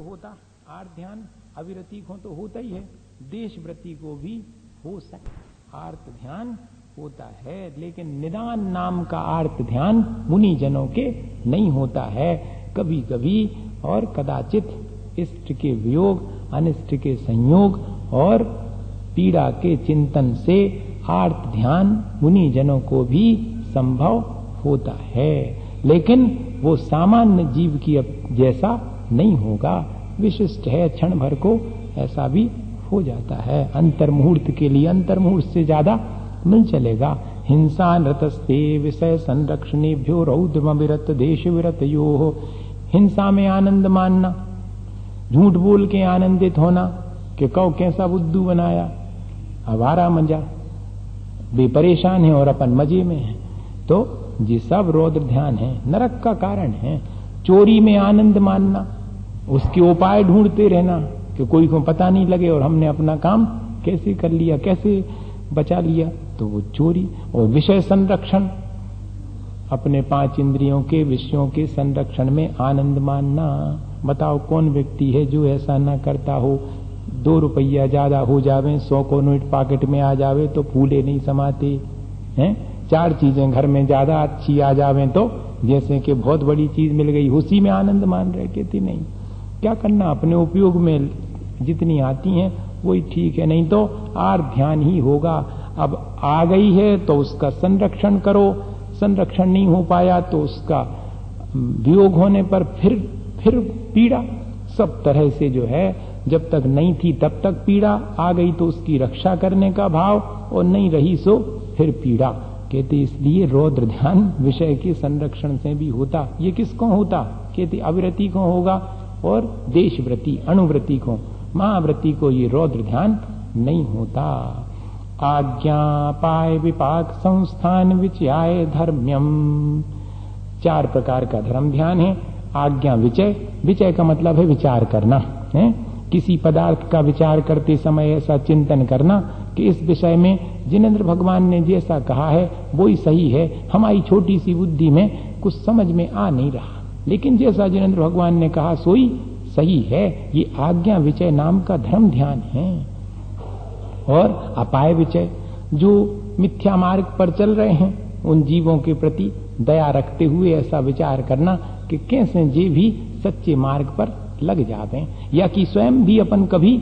होता, आर्त ध्यान अविरति को तो होता ही है, देश व्रति को भी हो सकता आर्त ध्यान होता है, लेकिन निदान नाम का आर्त ध्यान मुनि जनों के नहीं होता है। कभी कभी और कदाचित इष्ट के वियोग, अनिष्ट के संयोग और पीड़ा के चिंतन से आर्त ध्यान मुनि जनों को भी संभव होता है, लेकिन वो सामान्य जीव की जैसा नहीं होगा, विशिष्ट है। क्षण भर को ऐसा भी हो जाता है, अंतर मुहूर्त के लिए अंतर मुहूर्त से ज्यादा मिल चलेगा। हिंसा नृतस्ते विषय संरक्षणेभ्यो रौद्रम विरत देश विरत यो। हिंसा में आनंद मानना, झूठ बोल के आनंदित होना कि कौ कैसा बुद्धू बनाया, आवारा मजा, बेपरेशान है और अपन मजे में है, तो ये सब रौद्र ध्यान है, नरक का कारण है। चोरी में आनंद मानना, उसके उपाय ढूंढते रहना कि कोई को पता नहीं लगे और हमने अपना काम कैसे कर लिया, कैसे बचा लिया, तो वो चोरी। और विषय संरक्षण, अपने 5 इंद्रियों के विषयों के संरक्षण में आनंद मानना। बताओ कौन व्यक्ति है जो ऐसा ना करता हो, 2 रुपया ज्यादा हो जावे, 100 को नोट पॉकेट में आ जावे तो फूले नहीं समाते हैं। 4 चीजें घर में ज्यादा अच्छी आ जावे तो जैसे कि बहुत बड़ी चीज मिल गई, उसी में आनंद मान रहे, कहती नहीं। क्या करना, अपने उपयोग में जितनी आती हैं वही ठीक है, नहीं तो आर ध्यान ही होगा। अब आ गई है तो उसका संरक्षण करो, संरक्षण नहीं हो पाया तो उसका वियोग होने पर फिर पीड़ा। सब तरह से जो है, जब तक नहीं थी तब तक पीड़ा, आ गई तो उसकी रक्षा करने का भाव, और नहीं रही सो फिर पीड़ा। कहते इसलिए रौद्र ध्यान विषय के संरक्षण से भी होता। ये किसको होता? कहते अविरति को होगा, और देशव्रति अणुव्रति को, महाव्रति को ये रौद्र ध्यान नहीं होता। आज्ञा पाय विपाक संस्थान विचयाय धर्म्यम। 4 प्रकार का धर्म ध्यान है। आज्ञा विचय, विचय का मतलब है विचार करना है, किसी पदार्थ का विचार करते समय ऐसा चिंतन करना कि इस विषय में जिनेंद्र भगवान ने जैसा कहा है वो ही सही है, हमारी छोटी सी बुद्धि में कुछ समझ में आ नहीं रहा, लेकिन जैसा जिनेंद्र भगवान ने कहा सोई सही है। ये आज्ञा विचय नाम का धर्म ध्यान है। और अपाय विचय, जो मिथ्या मार्ग पर चल रहे हैं उन जीवों के प्रति दया रखते हुए ऐसा विचार करना कि कैसे जे भी सच्चे मार्ग पर लग जावे, या कि स्वयं भी अपन कभी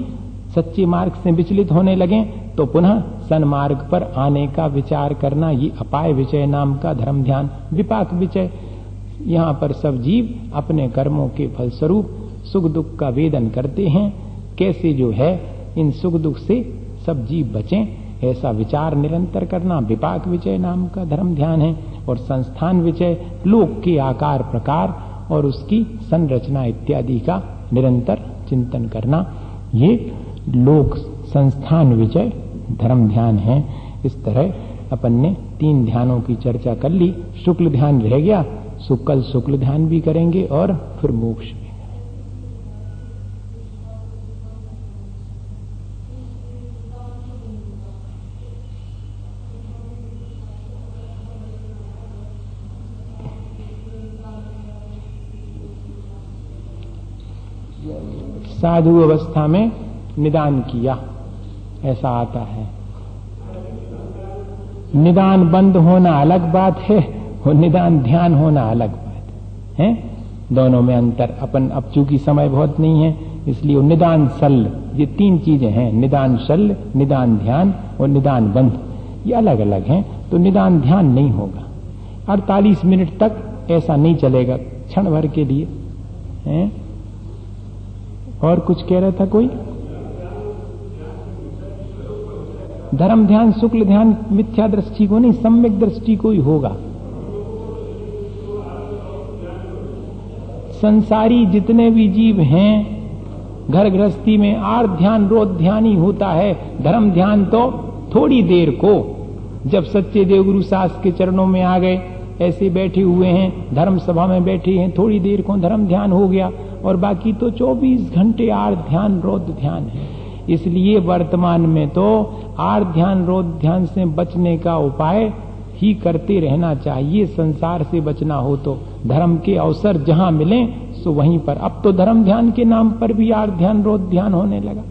सच्चे मार्ग से विचलित होने लगे तो पुनः सन्मार्ग पर आने का विचार करना, ये अपाय विचय नाम का धर्म ध्यान। विपाक विचय, यहाँ पर सब जीव अपने कर्मों के फलस्वरूप सुख दुख का वेदन करते हैं, कैसे जो है इन सुख दुख से सब जीव बचें, ऐसा विचार निरंतर करना विपाक विचय नाम का धर्म ध्यान है। और संस्थान विचय, लोक के आकार प्रकार और उसकी संरचना इत्यादि का निरंतर चिंतन करना, ये लोक संस्थान विचय धर्म ध्यान है। इस तरह अपन ने 3 ध्यानों की चर्चा कर ली। शुक्ल ध्यान रह गया, कल शुक्ल ध्यान भी करेंगे और फिर मोक्ष भी। साधु अवस्था में निदान किया, ऐसा आता है। निदान बंद होना अलग बात है और निदान ध्यान होना अलग बात है, दोनों में अंतर। अपन अब चूंकि समय बहुत नहीं है इसलिए निदान शल्य, ये 3 चीजें हैं, निदान शल्य, निदान ध्यान और निदान बंद, ये अलग अलग हैं। तो निदान ध्यान नहीं होगा, 48 मिनट तक ऐसा नहीं चलेगा, क्षण भर के लिए है। और कुछ कह रहा था कोई? धर्म ध्यान शुक्ल ध्यान मिथ्या दृष्टि को नहीं, सम्यक दृष्टि को ही होगा। संसारी जितने भी जीव हैं, घर गृहस्थी में आर्त ध्यान रोध ध्यान ही होता है। धर्म ध्यान तो थोड़ी देर को, जब सच्चे देवगुरु सास के चरणों में आ गए, ऐसे बैठे हुए हैं, धर्म सभा में बैठे हैं, थोड़ी देर को धर्म ध्यान हो गया, और बाकी तो 24 घंटे आर्त ध्यान रोध ध्यान है। इसलिए वर्तमान में तो आर्त ध्यान रोध ध्यान से बचने का उपाय ही करते रहना चाहिए संसार से बचना हो तो। धर्म के अवसर जहां मिले सो वहीं पर। अब तो धर्म ध्यान के नाम पर भी आर्त ध्यान रोध ध्यान होने लगा।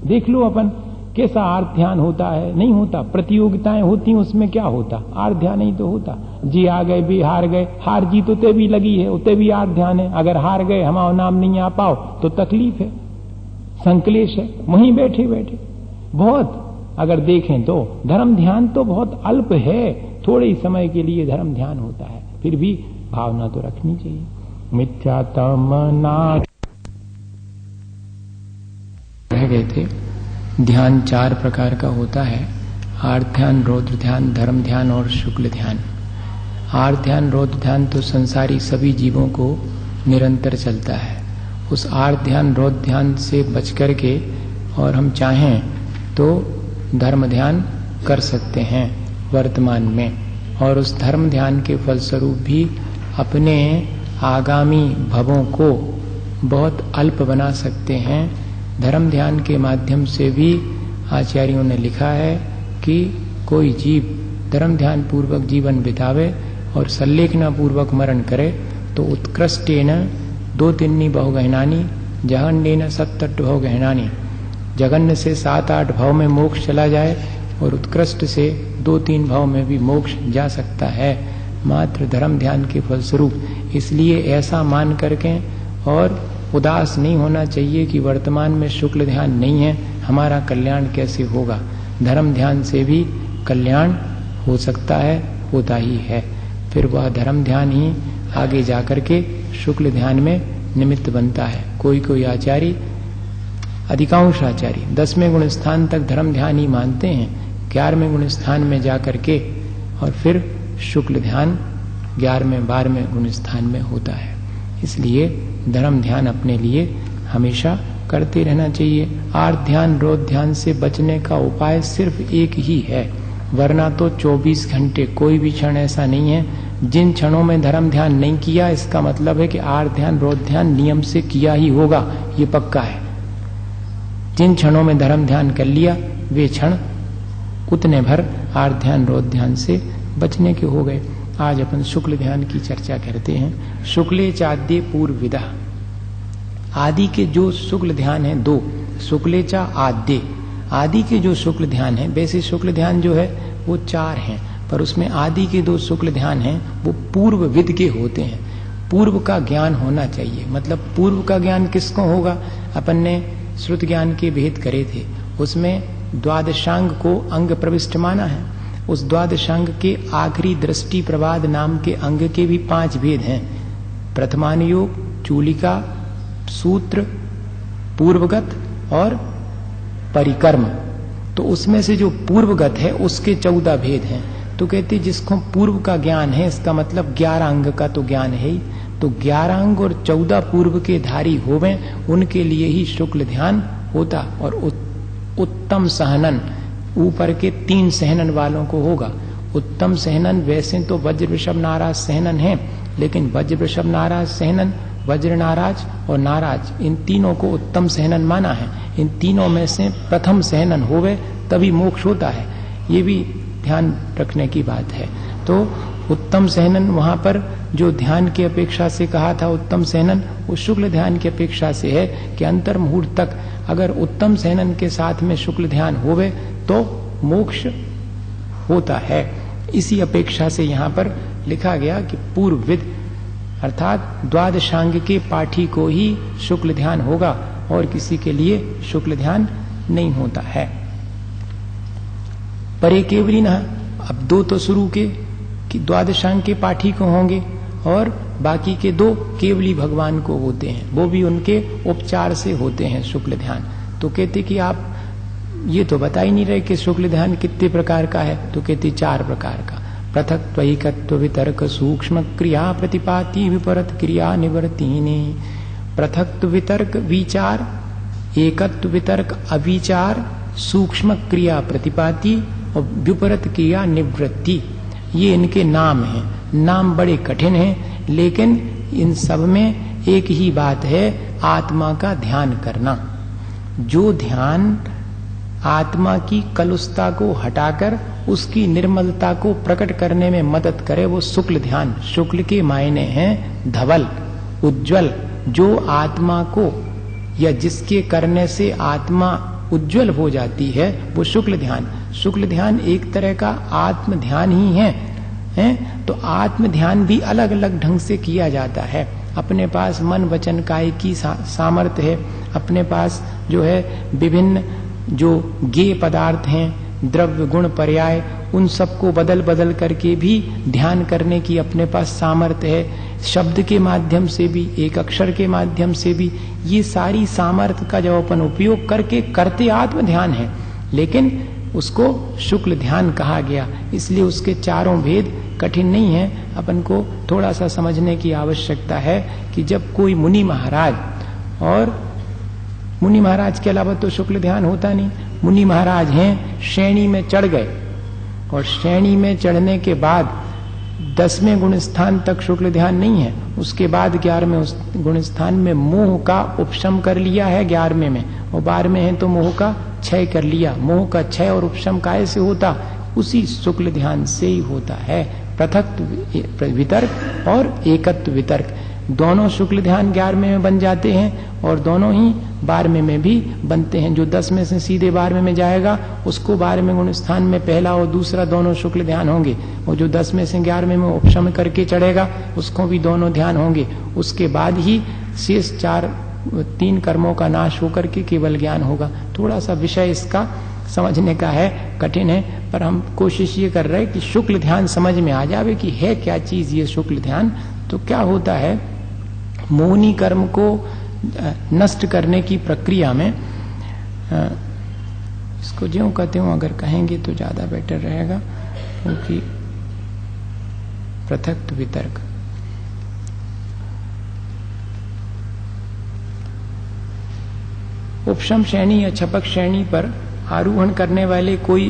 देख लो अपन कैसा आर्त ध्यान होता है, नहीं होता। प्रतियोगिताएं होती, उसमें क्या होता, आर्त ध्यान ही तो होता। जी आ गए भी हार गए, हार जीत उते भी लगी है, उते भी आर्त ध्यान है। अगर हार गए, हमारा नाम नहीं आ पाओ तो तकलीफ है, संकलेश है, वहीं बैठे बैठे। बहुत अगर देखें तो धर्म ध्यान तो बहुत अल्प है, थोड़े ही समय के लिए धर्म ध्यान होता है, फिर भी भावना तो रखनी चाहिए। मिथ्यात्मना रह गए थे। ध्यान 4 प्रकार का होता है, आर्त ध्यान, रौद्र ध्यान, धर्म ध्यान और शुक्ल ध्यान। आर्त ध्यान रौद्र ध्यान तो संसारी सभी जीवों को निरंतर चलता है। उस आर्त ध्यान रौद्र ध्यान से बच करके और हम चाहें तो धर्म ध्यान कर सकते हैं वर्तमान में, और उस धर्म ध्यान के फलस्वरूप भी अपने आगामी भवों को बहुत अल्प बना सकते हैं। धर्म ध्यान के माध्यम से भी आचार्यों ने लिखा है कि कोई जीव धर्म ध्यान पूर्वक जीवन बितावे और सल्लेखना पूर्वक मरण करे तो उत्कृष्टेन 2-3 बहुगहनानी जघन्येन 7-8 बहुगहनानी। जघन्य से 7-8 भाव में मोक्ष चला जाए और उत्कृष्ट से 2-3 भाव में भी मोक्ष जा सकता है मात्र धर्म ध्यान के फलस्वरूप। इसलिए ऐसा मान करके और उदास नहीं होना चाहिए कि वर्तमान में शुक्ल ध्यान नहीं है, हमारा कल्याण कैसे होगा। धर्म ध्यान से भी कल्याण हो सकता है, होता ही है। फिर वह धर्म ध्यान ही आगे जाकर के शुक्ल ध्यान में निमित्त बनता है। कोई कोई आचार्य, अधिकांश आचार्य 10वें गुण स्थान तक धर्म ध्यान ही मानते हैं, 11वें गुण स्थान में जाकर के और फिर शुक्ल ध्यान 11वें 12वें गुण स्थान में होता है। इसलिए धर्म ध्यान अपने लिए हमेशा करते रहना चाहिए। आर्त ध्यान रौद्र ध्यान से बचने का उपाय सिर्फ एक ही है, वरना तो 24 घंटे कोई भी क्षण ऐसा नहीं है जिन क्षणों में धर्म ध्यान नहीं किया। इसका मतलब है कि आर्त ध्यान रौद्र ध्यान नियम से किया ही होगा, ये पक्का है। जिन क्षणों में धर्म ध्यान कर लिया वे क्षण उतने भर आर्त ध्यान रौद्र ध्यान से बचने के हो गए। आज अपन शुक्ल ध्यान की चर्चा करते हैं। शुक्ले चाद्य पूर्व विदा। आदि के जो शुक्ल ध्यान है 2, शुक्ले चा आद्य। आदि के जो शुक्ल ध्यान है, वैसे शुक्ल ध्यान जो है वो 4 हैं, पर उसमें आदि के 2 शुक्ल ध्यान हैं वो पूर्व विद के होते हैं। पूर्व का ज्ञान होना चाहिए। मतलब पूर्व का ज्ञान किसको होगा? अपन ने श्रुत ज्ञान के भेद करे थे, उसमें द्वादशांग को अंग प्रविष्ट माना है। उस द्वादशांग के आखिरी दृष्टि प्रवाद नाम के अंग के भी 5 भेद हैं, प्रथमानुयोग, चूलिका, सूत्र, पूर्वगत और परिकर्म। तो उसमें से जो पूर्वगत है उसके 14 भेद हैं। तो कहते जिसको पूर्व का ज्ञान है, इसका मतलब 11 अंग का तो ज्ञान है ही, तो 11 अंग और 14 पूर्व के धारी होवे उनके लिए ही शुक्ल ध्यान होता। और उत्तम सहनन, ऊपर के 3 सहनन वालों को होगा। उत्तम सहनन वैसे तो वज्र वृषभ नाराज सहनन है, लेकिन वज्र वृषभ नाराज सहनन, वज्र नाराज और नाराज, इन तीनों को उत्तम सहनन माना है। इन तीनों में से प्रथम सहनन होवे तभी मोक्ष होता है, ये भी ध्यान रखने की बात है। तो उत्तम सहनन वहां पर जो ध्यान की अपेक्षा से कहा था उत्तम सहनन, वो शुक्ल ध्यान की अपेक्षा से है कि अंतर मुहूर्त तक अगर उत्तम सहनन के साथ में शुक्ल ध्यान होवे तो मोक्ष होता है। इसी अपेक्षा से यहाँ पर लिखा गया कि पूर्वविद अर्थात द्वादशांग के पाठी को ही शुक्ल ध्यान होगा और किसी के लिए शुक्ल ध्यान नहीं होता है। परे केवली न, अब 2 तो शुरू के कि द्वादशांग के पाठी को होंगे और बाकी के 2 केवली भगवान को होते हैं, वो भी उनके उपचार से होते हैं शुक्ल ध्यान। तो कहते कि आप ये तो बता ही नहीं रहे कि शुक्ल ध्यान कितने प्रकार का है, तो कहते 4 प्रकार का। पृथक त्वैकत्व वितर्क सूक्ष्म क्रिया प्रतिपाति विपरत क्रिया निवर्तिनी। पृथक वितर्क विचार, एकत्व वितर्क अविचार, सूक्ष्म क्रिया प्रतिपाति और विपरत क्रिया निवृत्ति, ये इनके नाम हैं। नाम बड़े कठिन हैं, लेकिन इन सब में एक ही बात है, आत्मा का ध्यान करना। जो ध्यान आत्मा की कलुषता को हटाकर उसकी निर्मलता को प्रकट करने में मदद करे, वो शुक्ल ध्यान। शुक्ल के मायने हैं धवल, उज्जवल, जो आत्मा को या जिसके करने से आत्मा उज्जवल हो जाती है, वो शुक्ल ध्यान। शुक्ल ध्यान एक तरह का आत्म ध्यान ही है। तो आत्म ध्यान भी अलग अलग ढंग से किया जाता है। अपने पास मन वचन काय की सामर्थ्य है, अपने पास जो है विभिन्न जो गेय पदार्थ हैं, द्रव्य गुण पर्याय, उन सबको बदल बदल करके भी ध्यान करने की अपने पास सामर्थ्य है। शब्द के माध्यम से भी, एक अक्षर के माध्यम से भी, ये सारी सामर्थ्य का जब अपन उपयोग करके करते आत्म ध्यान है, लेकिन उसको शुक्ल ध्यान कहा गया। इसलिए उसके चारों भेद कठिन नहीं है, अपन को थोड़ा सा समझने की आवश्यकता है कि जब कोई मुनि महाराज, और मुनि महाराज के अलावा तो शुक्ल ध्यान होता नहीं, मुनि महाराज हैं, श्रेणी में चढ़ गए, और श्रेणी में चढ़ने के बाद 10वें गुण स्थान तक शुक्ल ध्यान नहीं है, उसके बाद 11वें गुण स्थान में मोह का उपशम कर लिया है 11वें में, और 12वें है तो मोह का क्षय कर लिया। मोह का क्षय और उपशम काय से होता? उसी शुक्ल ध्यान से ही होता है। पृथक वितर्क और एकत्व वितर्क दोनों शुक्ल ध्यान 11वें में बन जाते हैं, और दोनों ही 12वें में भी बनते हैं। जो 10 में से सीधे 12वें में जाएगा उसको 12वें गुण स्थान में पहला और दूसरा दोनों शुक्ल ध्यान होंगे, और जो 10 में से 11वें में उपशम करके चढ़ेगा उसको भी दोनों ध्यान होंगे। उसके बाद ही शेष 3 कर्मों का नाश होकर के केवल ज्ञान होगा। थोड़ा सा विषय इसका समझने का है, कठिन है, पर हम कोशिश ये कर रहे हैं कि शुक्ल ध्यान समझ में आ जावे कि है क्या चीज ये शुक्ल ध्यान। तो क्या होता है, मोहनी कर्म को नष्ट करने की प्रक्रिया में, इसको ज्यों कहते हो अगर कहेंगे तो ज्यादा बेटर रहेगा, क्योंकि पृथक वितर्क, उपशम श्रेणी या छपक श्रेणी पर आरोहण करने वाले कोई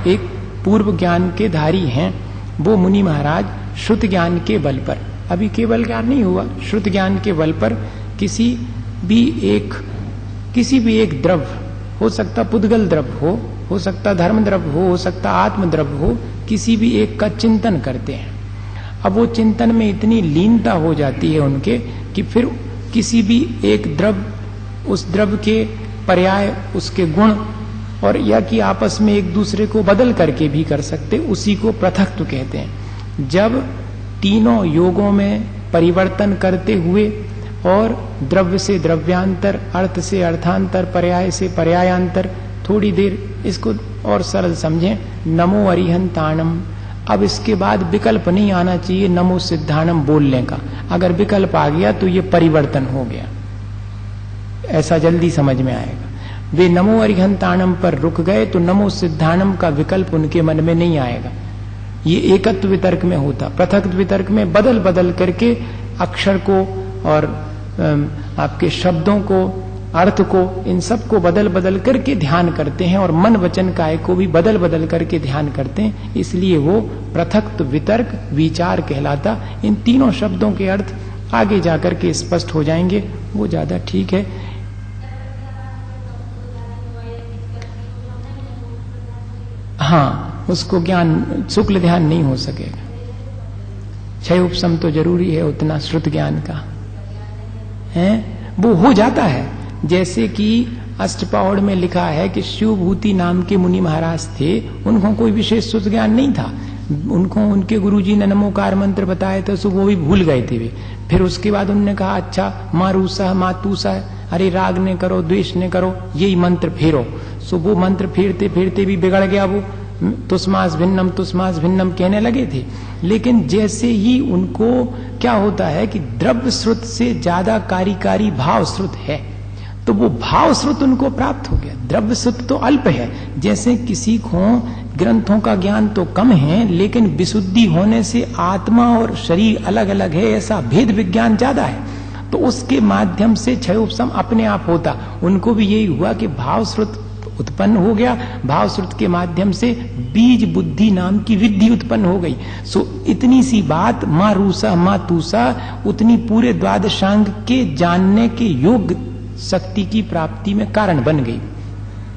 एक पूर्व ज्ञान के धारी हैं, वो मुनि महाराज श्रुत ज्ञान के बल पर, अभी केवल ज्ञान नहीं हुआ, श्रुत ज्ञान के बल पर किसी भी एक द्रव्य, हो सकता पुद्गल द्रव्य हो सकता धर्म द्रव्य हो सकता आत्म द्रव्य हो, किसी भी एक का चिंतन करते हैं। अब वो चिंतन में इतनी लीनता हो जाती है उनके कि फिर किसी भी एक द्रव्य, उस द्रव्य के पर्याय, उसके गुण, और या कि आपस में एक दूसरे को बदल करके भी कर सकते, उसी को पृथक्त्व कहते हैं। जब तीनों योगों में परिवर्तन करते हुए और द्रव्य से द्रव्यांतर, अर्थ से अर्थांतर, पर्याय से पर्यायांतर, थोड़ी देर इसको और सरल समझें, नमो अरिहंताणम। अब इसके बाद विकल्प नहीं आना चाहिए नमो सिद्धाणम बोलने का, अगर विकल्प आ गया तो ये परिवर्तन हो गया, ऐसा जल्दी समझ में आएगा। वे नमो अरिहंताणम पर रुक गए तो नमो सिद्धाणम का विकल्प उनके मन में नहीं आएगा। ये एकत्व वितर्क में होता, पृथक वितर्क में बदल बदल करके अक्षर को और आपके शब्दों को, अर्थ को, इन सब को बदल बदल करके ध्यान करते हैं, और मन वचन काय को भी बदल बदल करके ध्यान करते हैं, इसलिए वो पृथक वितर्क विचार कहलाता। इन तीनों शब्दों के अर्थ आगे जाकर के स्पष्ट हो जाएंगे, वो ज्यादा ठीक है। हाँ, उसको ज्ञान शुक्ल ध्यान नहीं हो सकेगा, क्षय उपशम तो जरूरी है उतना श्रुत ज्ञान का है, वो हो जाता है। जैसे कि अष्टपौड़ में लिखा है कि शिवभूति नाम के मुनि महाराज थे, उनको कोई विशेष श्रुत ज्ञान नहीं था, उनको उनके गुरुजी ने नमोकार मंत्र बताए थे, सो वो भी भूल गए थे वे। फिर उसके बाद उन्होंने कहा अच्छा मारूसा मातूसा, अरे राग ने करो द्वेष ने करो, यही मंत्र फेरो। सो वो मंत्र फेरते फेरते भी बिगड़ गया, वो तुस्मास भिन्नम कहने लगे थे। लेकिन जैसे ही उनको क्या होता है कि द्रव्य श्रुत से ज्यादा कार्यकारी भाव श्रुत है, तो वो भाव श्रुत उनको प्राप्त हो गया। द्रव्य श्रुत तो अल्प है, जैसे किसी को ग्रंथों का ज्ञान तो कम है, लेकिन विशुद्धि होने से आत्मा और शरीर अलग अलग है, ऐसा भेद विज्ञान ज्यादा है, तो उसके माध्यम से क्षय उपशम अपने आप होता। उनको भी यही हुआ कि भाव श्रुत उत्पन्न हो गया, भाव श्रुत के माध्यम से बीज बुद्धि नाम की विद्धि उत्पन्न हो गई। सो इतनी सी बात माँ रूसा माँ तूसा उतनी पूरे द्वादशांग के जानने के योग्य शक्ति की प्राप्ति में कारण बन गई।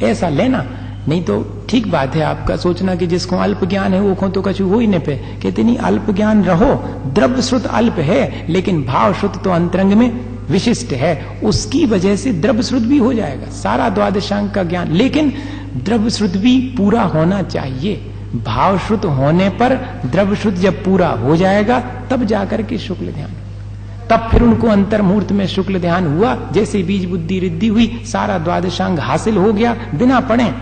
ऐसा लेना, नहीं तो ठीक बात है आपका सोचना कि जिसको अल्प ज्ञान है वो को तो कछु हो ही नहीं पे। कहते नहीं, अल्प ज्ञान रहो, द्रव्य श्रुत अल्प है लेकिन भाव श्रुत तो अंतरंग में विशिष्ट है, उसकी वजह से द्रव्य श्रुत भी हो जाएगा सारा द्वादशांग का ज्ञान। लेकिन द्रव्य श्रुत भी पूरा होना चाहिए। भाव श्रुत होने पर द्रव्य श्रुत जब पूरा हो जाएगा तब जाकर के शुक्ल ध्यान, तब फिर उनको अंतर मुहूर्त में शुक्ल ध्यान हुआ, जैसे बीज बुद्धि रिद्धि हुई, सारा द्वादशांग हासिल हो गया बिना पढ़े।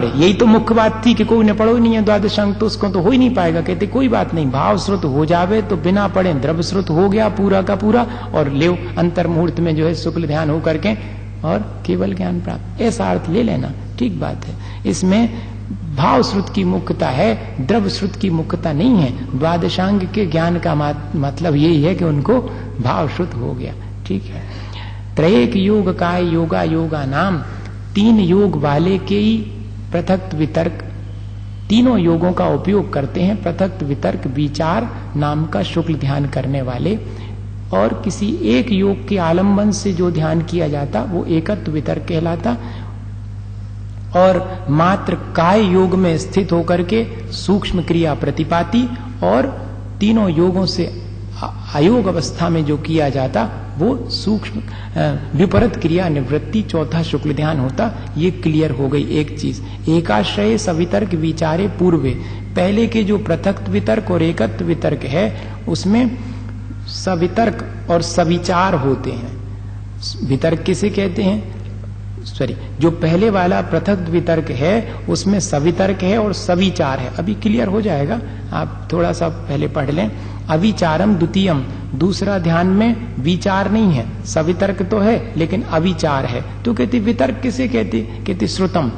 यही तो मुख्य बात थी कि कोई ने पढ़ो ही नहीं है द्वादशांग, तो उसको तो हो ही नहीं पाएगा। कहते कोई बात नहीं, भाव श्रुत हो जावे तो बिना पढ़े द्रव्य श्रुत हो गया पूरा का पूरा, और ले अंतर मुहूर्त में जो है शुक्ल ध्यान हो करके और केवल ज्ञान प्राप्त, ऐसा अर्थ ले लेना। ठीक बात है, इसमें भाव श्रुत की मुख्यता है, द्रव्य श्रुत की मुख्यता नहीं है। द्वादशांग के ज्ञान का मतलब यही है कि उनको भाव श्रुत हो गया। ठीक है, त्रयेक योग काय योगा योगा नाम, 3 योग वाले के ही पृथक वितर्क, तीनों योगों का उपयोग करते हैं पृथक वितर्क विचार नाम का शुक्ल ध्यान करने वाले। और किसी एक योग के आलंबन से जो ध्यान किया जाता वो एकत्व वितर्क कहलाता। और मात्र काय योग में स्थित होकर के सूक्ष्म क्रिया प्रतिपाती, और तीनों योगों से अयोग अवस्था में जो किया जाता वो सूक्ष्म विपरीत क्रिया निवृत्ति, चौथा शुक्ल ध्यान होता। ये क्लियर हो गई एक चीज। एकाश्रय सवितर्क विचारे पूर्वे, पहले के जो पृथक वितर्क और एकत्व वितर्क है उसमें सवितर्क और सविचार होते हैं। वितर्क किसे कहते हैं? जो पहले वाला पृथक वितर्क है उसमें सवितर्क है और सविचार है। अभी क्लियर हो जाएगा, आप थोड़ा सा पहले पढ़ लें। अविचारम द्वितीयम, दूसरा ध्यान में विचार नहीं है, सवितर्क तो है लेकिन अविचार है। तो कहते वितर्क किसे कहते? कहते श्रुतम।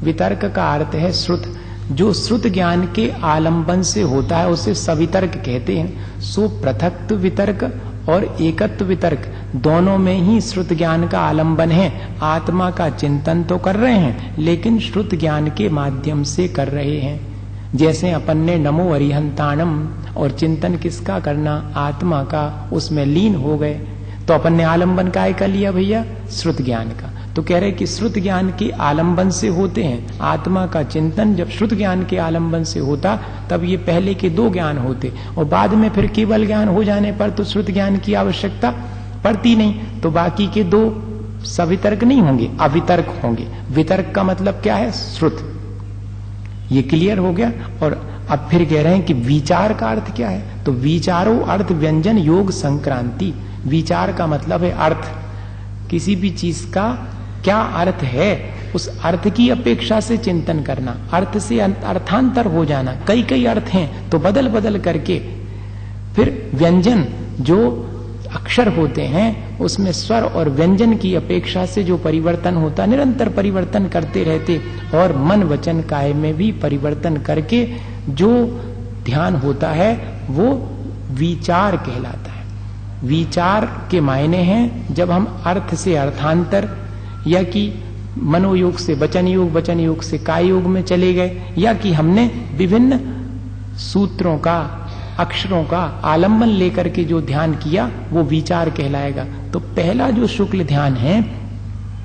वितर्क का अर्थ है श्रुत, जो श्रुत ज्ञान के आलंबन से होता है उसे सवितर्क कहते हैं। सो पृथक वितर्क और एकत्व वितर्क दोनों में ही श्रुत ज्ञान का आलंबन है। आत्मा का चिंतन तो कर रहे हैं लेकिन श्रुत ज्ञान के माध्यम से कर रहे हैं। जैसे अपन ने नमो अरिहंताणम, और चिंतन किसका करना? आत्मा का, उसमें लीन हो गए। तो अपन ने आलंबन काय का लिया भैया? श्रुत ज्ञान का। तो कह रहे कि श्रुत ज्ञान के आलंबन से होते हैं। आत्मा का चिंतन जब श्रुत ज्ञान के आलंबन से होता तब ये पहले के 2 ज्ञान होते, और बाद में फिर केवल ज्ञान हो जाने पर तो श्रुत ज्ञान की आवश्यकता पड़ती नहीं, तो बाकी के 2 सवितर्क नहीं होंगे, अवितर्क होंगे। वितर्क का मतलब क्या है? श्रुत। ये क्लियर हो गया। और अब फिर कह रहे हैं कि विचार का अर्थ क्या है? तो विचारो अर्थ व्यंजन योग संक्रांति। विचार का मतलब है अर्थ, किसी भी चीज का क्या अर्थ है उस अर्थ की अपेक्षा से चिंतन करना, अर्थ से अर्थांतर हो जाना। कई अर्थ हैं तो बदल बदल करके फिर व्यंजन जो अक्षर होते हैं उसमें स्वर और व्यंजन की अपेक्षा से जो परिवर्तन होता, निरंतर परिवर्तन करते रहते, और मन वचन काय में भी परिवर्तन करके जो ध्यान होता है वो विचार कहलाता है। विचार के मायने हैं जब हम अर्थ से अर्थांतर, या कि मनोयोग से वचन योग, वचन योग से काय योग में चले गए, या कि हमने विभिन्न सूत्रों का, अक्षरों का आलंबन लेकर के जो ध्यान किया वो विचार कहलाएगा। तो पहला जो शुक्ल ध्यान है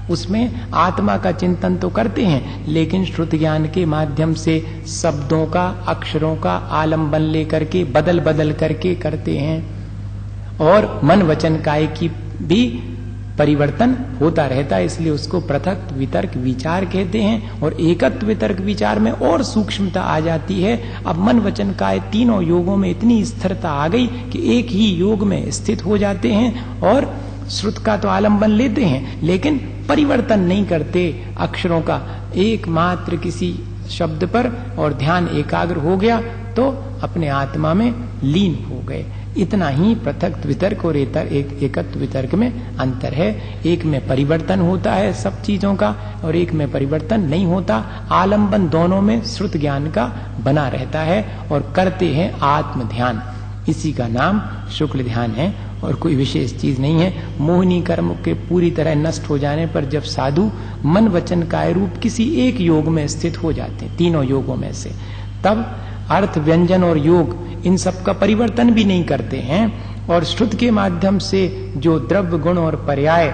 उसमें आत्मा का चिंतन तो करते हैं लेकिन श्रुत ज्ञान के माध्यम से शब्दों का, अक्षरों का आलंबन लेकर के बदल बदल करके करते हैं, और मन वचन काय की भी परिवर्तन होता रहता है, इसलिए उसको पृथक वितर्क विचार कहते हैं। और एकत्व वितर्क विचार में और सूक्ष्मता आ जाती है। अब मन वचन काय तीनों योगों में इतनी स्थिरता आ गई कि एक ही योग में स्थित हो जाते हैं, और श्रुत का तो आलंबन लेते हैं लेकिन परिवर्तन नहीं करते अक्षरों का, एकमात्र किसी शब्द पर, और ध्यान एकाग्र हो गया तो अपने आत्मा में लीन हो गए। इतना ही पृथक वितर्क और एकत्व वितर्क में अंतर है। एक में परिवर्तन होता है सब चीजों का और एक में परिवर्तन नहीं होता। आलंबन दोनों में श्रुत ज्ञान का बना रहता है और करते हैं आत्म ध्यान। इसी का नाम शुक्ल ध्यान है और कोई विशेष चीज नहीं है। मोहिनी कर्म के पूरी तरह नष्ट हो जाने पर जब साधु मन वचन काय रूप किसी एक योग में स्थित हो जाते हैं, तीनों योगों में से, तब अर्थ, व्यंजन और योग इन सब का परिवर्तन भी नहीं करते हैं, और श्रुत के माध्यम से जो द्रव्य, गुण और पर्याय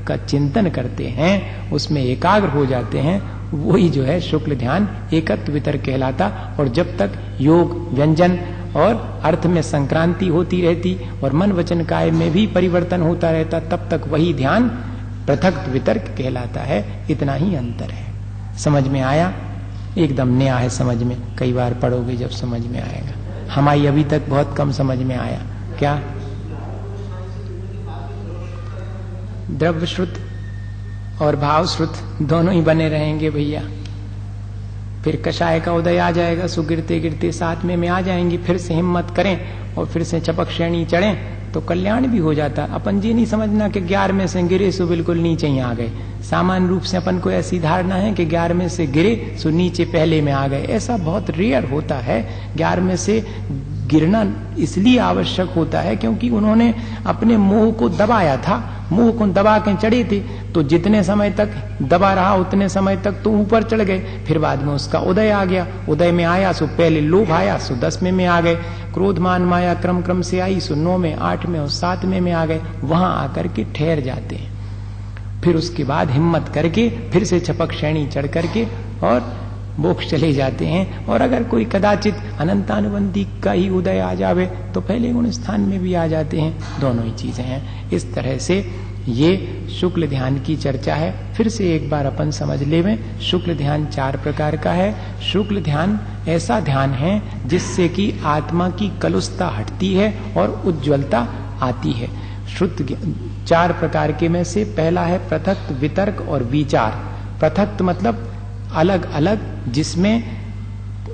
का चिंतन करते हैं, उसमें एकाग्र हो जाते हैं, वही जो है शुक्ल ध्यान एकत्व वितर्क कहलाता। और जब तक योग व्यंजन और अर्थ में संक्रांति होती रहती और मन वचन काय में भी परिवर्तन होता रहता, तब तक वही ध्यान पृथक वितर्क कहलाता है। इतना ही अंतर है। समझ में आया? एकदम नया है समझ में, कई बार पढ़ोगे जब समझ में आएगा। हमारी अभी तक बहुत कम समझ में आया। क्या? द्रव्य श्रुत और भाव श्रुत दोनों ही बने रहेंगे भैया। फिर कषाय का उदय आ जाएगा, सो गिरते गिरते साथ में आ जाएंगे। फिर से हिम्मत करें और फिर से चपक श्रेणी चढ़ें तो कल्याण भी हो जाता। अपन जी नहीं समझना कि 11 में से गिरे सो बिल्कुल नीचे ही आ गए। सामान्य रूप से अपन को ऐसी धारणा है कि 11 में से गिरे सो नीचे पहले में आ गए। ऐसा बहुत रेयर होता है। 11 में से गिरना इसलिए आवश्यक होता है क्योंकि उन्होंने अपने मोह को दबाया था, मोह को दबा के चढ़े थे, तो जितने समय तक दबा रहा उतने समय तक तो ऊपर चढ़ गए। फिर बाद में उसका उदय आ गया, उदय में आया सो पहले लोभ आया सो 10वें में आ गए, क्रोध मान माया क्रम क्रम से आई सो 9 में 8 में और 7वें में आ गए। वहां आकर के ठहर जाते हैं। फिर उसके बाद हिम्मत करके फिर से छपक श्रेणी चढ़ करके और मोक्ष चले जाते हैं। और अगर कोई कदाचित अनंतानुबंधी का ही उदय आ जावे तो पहले गुण स्थान में भी आ जाते हैं। दोनों ही चीजें हैं। इस तरह से ये शुक्ल ध्यान की चर्चा है। फिर से एक बार अपन समझ लेवें। शुक्ल ध्यान 4 प्रकार का है। शुक्ल ध्यान ऐसा ध्यान है जिससे कि आत्मा की कलुषता हटती है और उज्ज्वलता आती है। शुद्ध 4 प्रकार के में से पहला है पृथक वितर्क और विचार। पृथक मतलब अलग अलग, जिसमें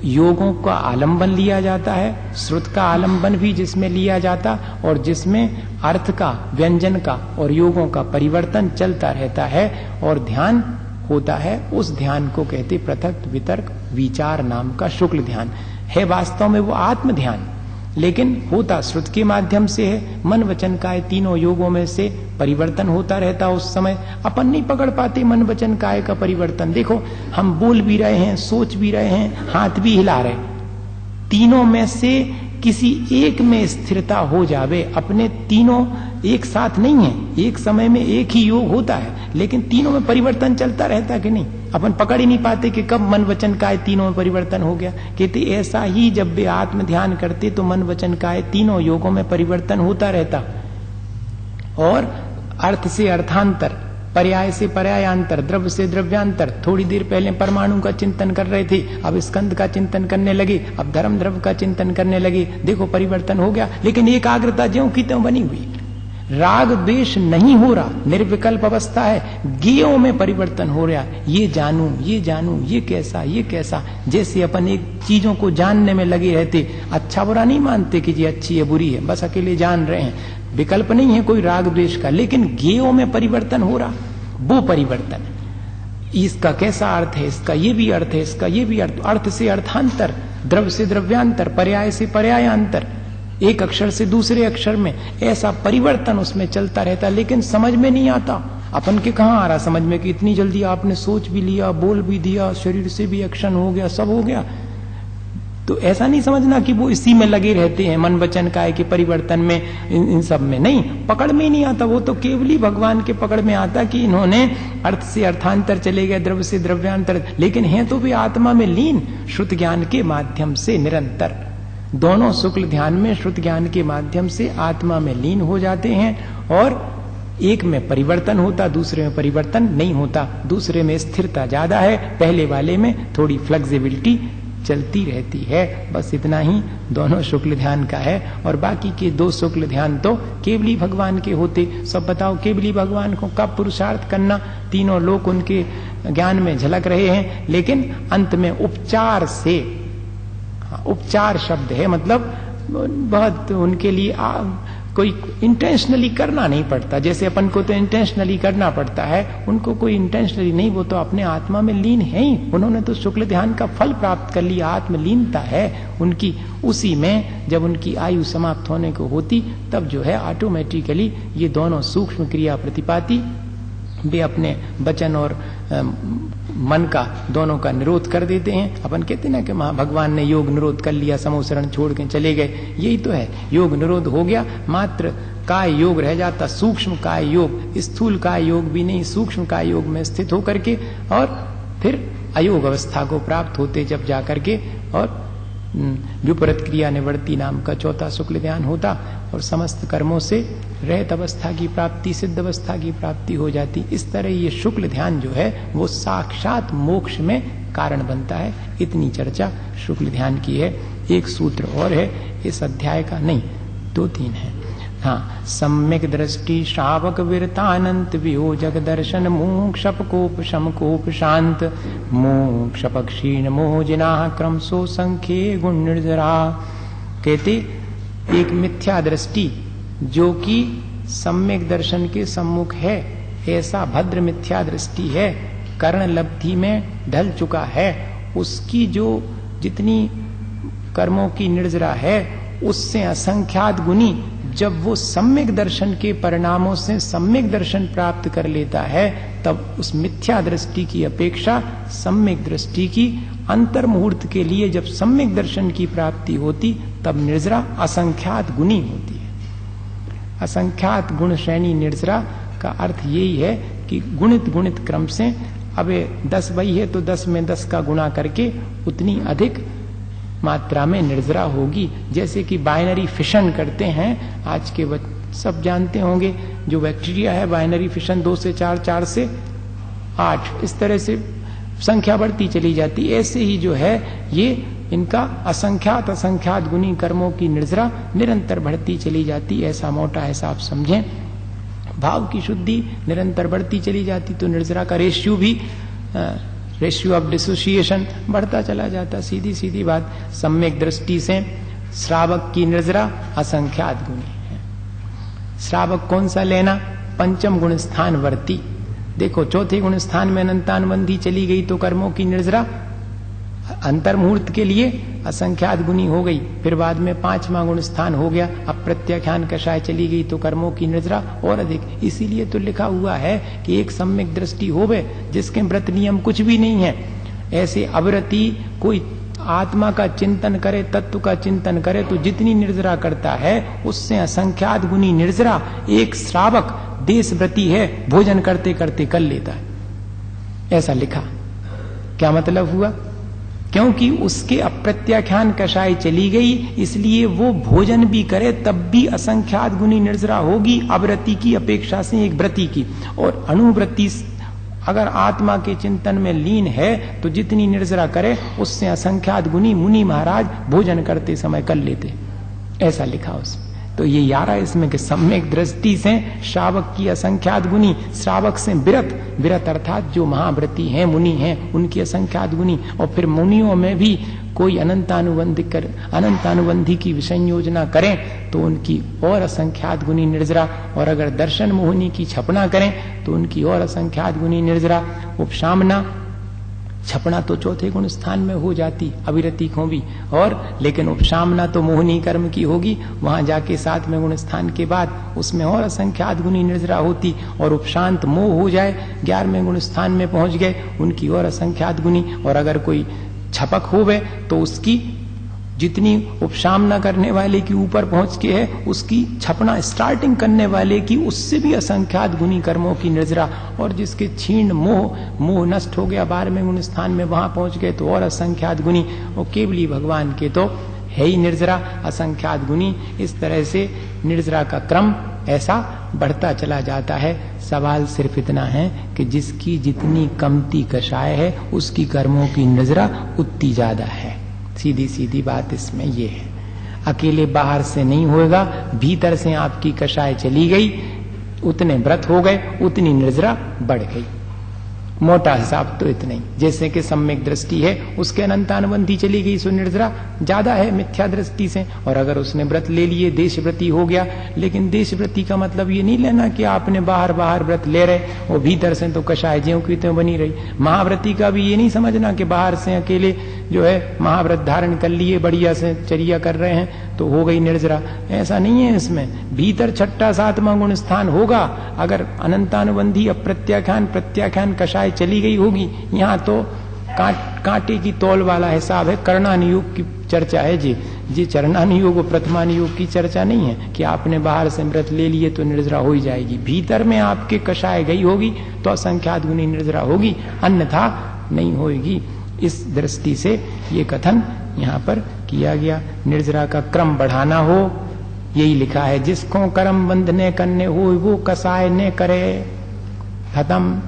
योगों का आलंबन लिया जाता है, श्रुत का आलंबन भी जिसमें लिया जाता, और जिसमें अर्थ का व्यंजन का और योगों का परिवर्तन चलता रहता है और ध्यान होता है। उस ध्यान को कहते पृथक वितर्क विचार नाम का शुक्ल ध्यान है। वास्तव में वो आत्म ध्यान, लेकिन होता श्रुत के माध्यम से है। मन वचन काय तीनों योगों में से परिवर्तन होता रहता। उस समय अपन नहीं पकड़ पाते मन वचन काय का परिवर्तन। देखो, हम बोल भी रहे हैं, सोच भी रहे हैं, हाथ भी हिला रहे, तीनों में से किसी एक में स्थिरता हो जावे। अपने तीनों एक साथ नहीं है, एक समय में एक ही योग होता है, लेकिन तीनों में परिवर्तन चलता रहता कि नहीं। अपन पकड़ ही नहीं पाते कि कब मन वचन काय तीनों में परिवर्तन हो गया। कहते ऐसा ही जब वे आत्म ध्यान करते तो मन वचन काय तीनों योगों में परिवर्तन होता रहता। और अर्थ से अर्थांतर, पर्याय से पर्यायांतर, द्रव्य से द्रव्यांतर। थोड़ी देर पहले परमाणु का चिंतन कर रहे थे, अब स्कंद का चिंतन करने लगे, अब धर्म द्रव्य का चिंतन करने लगे। देखो परिवर्तन हो गया, लेकिन एकाग्रता ज्यों की त्यों बनी हुई। राग द्वेष नहीं हो रहा, निर्विकल्प अवस्था है। ज्ञेयों में परिवर्तन हो रहा, ये जानूं, ये जानूं, ये कैसा, ये कैसा। जैसे अपन एक चीजों को जानने में लगे रहते, अच्छा बुरा नहीं मानते कि ये अच्छी है बुरी है, बस अकेले जान रहे हैं, विकल्प नहीं है कोई राग द्वेष का, लेकिन ज्ञेयों में परिवर्तन हो रहा। वो परिवर्तन, इसका कैसा अर्थ है, इसका ये भी अर्थ है, इसका ये भी अर्थ, अर्थ से अर्थांतर, द्रव्य से द्रव्यांतर, पर्याय से पर्यायांतर, एक अक्षर से दूसरे अक्षर में ऐसा परिवर्तन उसमें चलता रहता। लेकिन समझ में नहीं आता। अपन के कहां आ रहा समझ में कि इतनी जल्दी आपने सोच भी लिया, बोल भी दिया, शरीर से भी एक्शन हो गया, सब हो गया। तो ऐसा नहीं समझना कि वो इसी में लगे रहते हैं, मन वचन काय के परिवर्तन में, इन सब में नहीं, पकड़ में नहीं आता। वो तो केवल ही भगवान के पकड़ में आता कि इन्होंने अर्थ से अर्थांतर चले गए, द्रव्य से द्रव्यांतर, लेकिन हैं तो भी आत्मा में लीन, श्रुत ज्ञान के माध्यम से निरंतर। दोनों शुक्ल ध्यान में श्रुत ज्ञान के माध्यम से आत्मा में लीन हो जाते हैं। और एक में परिवर्तन होता, दूसरे में परिवर्तन नहीं होता। दूसरे में स्थिरता ज्यादा है, पहले वाले में थोड़ी फ्लेक्सिबिलिटी चलती रहती है। बस इतना ही दोनों शुक्ल ध्यान का है। और बाकी के 2 शुक्ल ध्यान तो केवली भगवान के होते। सब बताओ, केवली भगवान को कब पुरुषार्थ करना, तीनों लोग उनके ज्ञान में झलक रहे हैं, लेकिन अंत में उपचार से, उपचार शब्द है मतलब बहुत उनके लिए कोई इंटेंशनली करना नहीं पड़ता। जैसे अपन को तो इंटेंशनली करना पड़ता है, उनको कोई इंटेंशनली नहीं, वो तो अपने आत्मा में लीन है ही। उन्होंने तो शुक्ल ध्यान का फल प्राप्त कर लिया, आत्मलीनता है उनकी। उसी में जब उनकी आयु समाप्त होने को होती, तब जो है ऑटोमेटिकली ये दोनों सूक्ष्म क्रिया प्रतिपाती वे अपने वचन और मन का दोनों का निरोध कर देते हैं। अपन कहते ना कि भगवान ने योग निरोध कर लिया, समोसरण छोड़ के चले गए, यही तो है। योग निरोध हो गया, मात्र काय योग रह जाता, सूक्ष्म काय योग, स्थूल काय योग भी नहीं, सूक्ष्म काय योग में स्थित होकर के और फिर अयोग अवस्था को प्राप्त होते जब जाकर के और विपरीत क्रिया निवृत्ति नाम का चौथा शुक्ल ध्यान होता और समस्त कर्मों से रहित अवस्था की प्राप्ति, सिद्ध अवस्था की प्राप्ति हो जाती। इस तरह ये शुक्ल ध्यान जो है वो साक्षात मोक्ष में कारण बनता है। इतनी चर्चा शुक्ल ध्यान की है। एक सूत्र और है इस अध्याय का, नहीं 2-3 है। हाँ, सम्यक दृष्टि श्रावक विरतानंत वियोजक दर्शन मोक्षपकोप शमकोप शांत मोक्षप क्षीण मोहजिना क्रम सो संख्ये गुण निर्जरा। कहते एक मिथ्या दृष्टि जो कि सम्यक दर्शन के सम्मुख है, ऐसा भद्र मिथ्या दृष्टि है, कर्ण लब्धि में ढल चुका है, उसकी जो जितनी कर्मों की निर्जरा है उससे असंख्यात गुनी जब वो सम्यक दर्शन के परिणामों से सम्यक दर्शन प्राप्त कर लेता है, तब उस मिथ्या दृष्टि की अपेक्षा सम्यक दृष्टि की अंतर मुहूर्त के लिए जब सम्यक दर्शन की प्राप्ति होती तब निर्जरा असंख्यात गुनी होती है। असंख्यात गुण श्रेणी निर्जरा का अर्थ यही है कि गुणित गुणित क्रम से, अब 10 वही है तो 10 में 10 का गुणा करके उतनी अधिक मात्रा में निर्जरा होगी। जैसे कि बाइनरी फिशन करते हैं, आज के सब जानते होंगे, जो बैक्टीरिया है बाइनरी फिशन 2 से 4, 4 से 8, इस तरह से संख्या बढ़ती चली जाती। ऐसे ही जो है ये इनका असंख्यात असंख्यात गुनी कर्मों की निर्जरा निरंतर बढ़ती चली जाती। ऐसा मोटा हिसाब समझें। भाव की शुद्धि निरंतर बढ़ती चली जाती तो निर्जरा का रेशियो भी रेशियो ऑफ डिसोसिएशन बढ़ता चला जाता। सीधी सीधी बात। सम्यक दृष्टि से श्रावक की निर्जरा असंख्यात गुणी है। श्रावक कौन सा लेना? पंचम गुण स्थान वर्ती। देखो चौथे गुण स्थान में अनंतानुबंधी चली गई तो कर्मों की निर्जरा अंतर मुहूर्त के लिए असंख्यात गुनी हो गई। फिर बाद में 5वां गुण स्थान हो गया, अब प्रत्याख्यान कषाय चली गई तो कर्मों की निर्जरा और अधिक। इसीलिए तो लिखा हुआ है कि एक सम्यक दृष्टि होवे जिसके व्रत नियम कुछ भी नहीं है, ऐसे अविरति कोई आत्मा का चिंतन करे, तत्व का चिंतन करे तो जितनी निर्जरा करता है उससे असंख्यात गुनी निर्जरा एक श्रावक देशव्रती है भोजन करते करते कर लेता है। ऐसा लिखा। क्या मतलब हुआ? क्योंकि उसके अप्रत्याख्यान कषाय चली गई, इसलिए वो भोजन भी करे तब भी असंख्यात गुनी निर्जरा होगी अव्रति की अपेक्षा से एक व्रति की। और अनुव्रति अगर आत्मा के चिंतन में लीन है तो जितनी निर्जरा करे उससे असंख्यात गुनी मुनि महाराज भोजन करते समय कर लेते। ऐसा लिखा उसमें। तो ये यारा इसमें कि सम्यक दृष्टि से श्रावक की असंख्यात गुनी, श्रावक से विरत अर्थात जो महाव्रती हैं मुनि हैं उनकी असंख्यात गुनी। और फिर मुनियों में भी कोई अनंतानुबंधी की विषय योजना करें तो उनकी और असंख्यात गुनी निर्जरा। और अगर दर्शन मोहिनी की छपना करें तो उनकी और असंख्यात गुनी निर्जरा। उपशामना छपना तो चौथे गुण स्थान में हो जाती अविरति को भी, और लेकिन उपशामना तो मोहनी कर्म की होगी, वहां जाके 7वें गुण स्थान के बाद उसमें और असंख्यात गुनी निर्जरा होती। और उपशांत मोह हो जाए 11वें गुण स्थान में पहुंच गए, उनकी और असंख्यात गुनी। और अगर कोई छपक होवे तो उसकी जितनी उपशामना करने वाले की ऊपर पहुंच के है उसकी छपना स्टार्टिंग करने वाले की उससे भी असंख्यात गुनी कर्मों की निर्जरा। और जिसके क्षीण मोह नष्ट हो गया 12वें गुण स्थान में, वहां पहुंच गए तो और असंख्यात गुनी। और केवली भगवान के तो है ही निर्जरा असंख्यात गुनी। इस तरह से निर्जरा का क्रम ऐसा बढ़ता चला जाता है। सवाल सिर्फ इतना है कि जिसकी जितनी कमती कषाय है उसकी कर्मों की निर्जरा उतनी ज्यादा है। सीधी सीधी बात इसमें ये है। अकेले बाहर से नहीं होगा, भीतर से आपकी कषाय चली गई, उतने व्रत हो गए, उतनी निर्जरा बढ़ गई। मोटा हिसाब तो इतना ही। जैसे कि सम्यक दृष्टि है उसके अनंतानुबंधी चली गई सो निर्जरा ज्यादा है मिथ्या दृष्टि से। और अगर उसने व्रत ले लिए देशव्रती हो गया, लेकिन देशव्रती का मतलब ये नहीं लेना कि आपने बाहर व्रत ले रहे और भीतर से तो कषाय ज्यों की त्यों बनी रही। महाव्रती का भी ये नहीं समझना कि बाहर से अकेले जो है महाव्रत धारण कर लिए बढ़िया से चर्या कर रहे हैं तो हो गई निर्जरा। ऐसा नहीं है। इसमें भीतर 6ठा 7वां गुण स्थान होगा। अगर अनंतानुबंधी प्रत्याख्यान कषाय चली गई होगी, यहाँ तो कांटे की तौल वाला हिसाब है, कर्णानुयोग की चर्चा है जी। ये चरणानुयोग और प्रथमानुयोग की चर्चा नहीं है कि आपने बाहर से व्रत ले लिए तो निर्जरा हो ही जाएगी। भीतर में आपके कषाय गई होगी तो असंख्यात गुनी निर्जरा होगी, अन्यथा नहीं होगी। इस दृष्टि से ये कथन यहाँ पर किया गया। निर्जरा का क्रम बढ़ाना हो, यही लिखा है, जिसको कर्म बंधने करने हो वो कसाय ने करे। खत्म।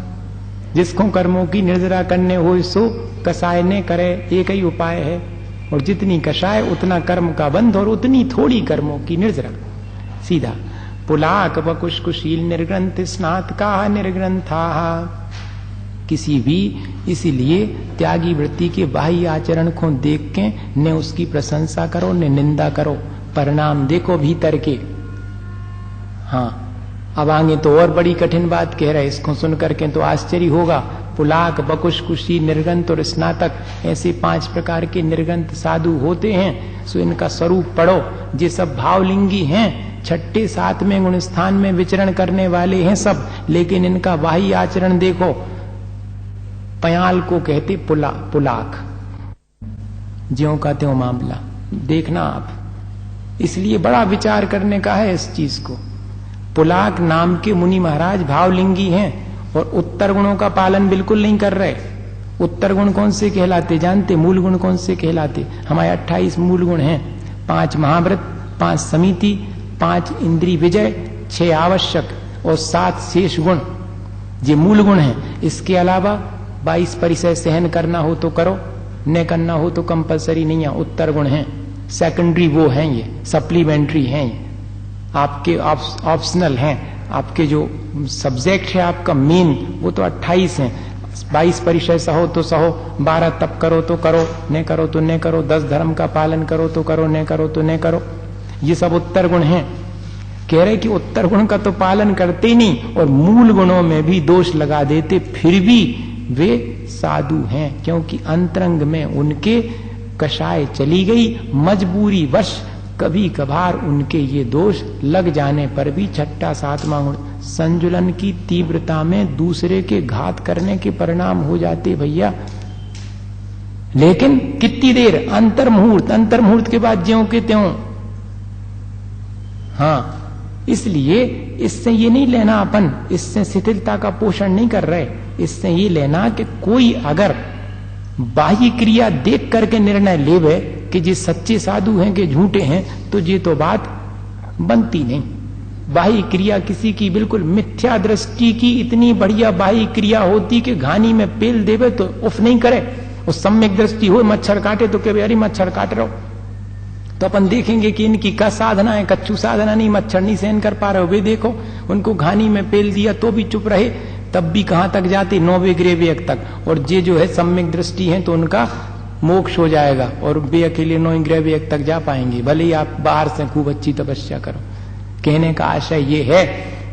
जिसको कर्मों की निर्जरा करने हो सो कसाय ने करे, एक ही उपाय है। और जितनी कषाय उतना कर्म का बंध और उतनी थोड़ी कर्मों की निर्जरा। सीधा पुलाक बकुश कुशील निर्ग्रंथ स्नात का निर्ग्रंथा। किसी भी इसीलिए त्यागी वृत्ति के बाह्य आचरण को देख के न उसकी प्रशंसा करो न निंदा करो, परिणाम देखो भीतर के। हाँ, अब आगे तो और बड़ी कठिन बात कह रहे, इसको सुन करके तो आश्चर्य होगा। पुलाक बकुश कुशी निर्गंत और स्नातक, ऐसे 5 प्रकार के निर्गंत साधु होते हैं। सो इनका स्वरूप पढ़ो। ये सब भावलिंगी हैं, 6ठे 7वें गुण स्थान में विचरण करने वाले हैं सब, लेकिन इनका बाह्य आचरण देखो। पयाल को कहते पुलाक, ज्यों का त्यों मामला देखना आप। इसलिए बड़ा विचार करने का है इस चीज को। पुलाक नाम के मुनि महाराज भावलिंगी हैं और उत्तर गुणों का पालन बिल्कुल नहीं कर रहे। उत्तर गुण कौन से कहलाते जानते? मूल गुण कौन से कहलाते? हमारे 28 मूल गुण हैं। 5 महाव्रत, 5 समिति, 5 इंद्रिय विजय, 6 आवश्यक और 7 शेष गुण, ये मूल गुण हैं। इसके अलावा 22 परिचय सहन करना हो तो करो, न करना हो तो कंपलसरी नहीं है, उत्तर गुण हैं। सेकेंडरी वो हैं, ये सप्लीमेंट्री हैं, ये आपके ऑप्शनल हैं। आपके जो सब्जेक्ट है आपका मेन वो तो 28 हैं। 22 परिचय सहो तो सहो, 12 तप करो तो करो, न करो तो न करो, 10 धर्म का पालन करो तो करो, न करो तो न करो, ये सब उत्तर गुण हैं। कह रहे कि उत्तर गुण का तो पालन करते नहीं और मूल गुणों में भी दोष लगा देते, फिर भी वे साधु हैं, क्योंकि अंतरंग में उनके कषाय चली गई। मजबूरी वश कभी कभार उनके ये दोष लग जाने पर भी 6ठा 7वां गुण संजुलन की तीव्रता में दूसरे के घात करने के परिणाम हो जाते भैया। लेकिन कितनी देर? अंतर्मुहूर्त के बाद ज्यों के त्यों। हाँ, इसलिए इससे ये नहीं लेना अपन, इससे शिथिलता का पोषण नहीं कर रहे। इससे ये लेना कि कोई अगर बाह्य क्रिया देख करके निर्णय लेवे कि ये सच्चे साधु हैं कि झूठे हैं, तो ये तो बात बनती नहीं। बाह्य क्रिया किसी की बिल्कुल मिथ्या दृष्टि की इतनी बढ़िया बाह्य क्रिया होती कि घानी में पेल देवे तो उफ नहीं करे। उस सम्यक दृष्टि हो, मच्छर काटे तो कहे अरे मच्छर काट रहो, तो अपन देखेंगे कि इनकी क्या साधना है, कच्चू साधना नहीं, मच्छर नहीं सहन कर पा रहे हो। वे देखो उनको घानी में पेल दिया तो भी चुप रहे, तब भी कहां तक जाते? 9वें ग्रेवियक तक। और ये जो है सम्यक दृष्टि है तो उनका मोक्ष हो जाएगा और वे अकेले 9वें ग्रेवियक तक जा पाएंगे, भले ही आप बाहर से खूब अच्छी तपस्या करो। कहने का आशय ये है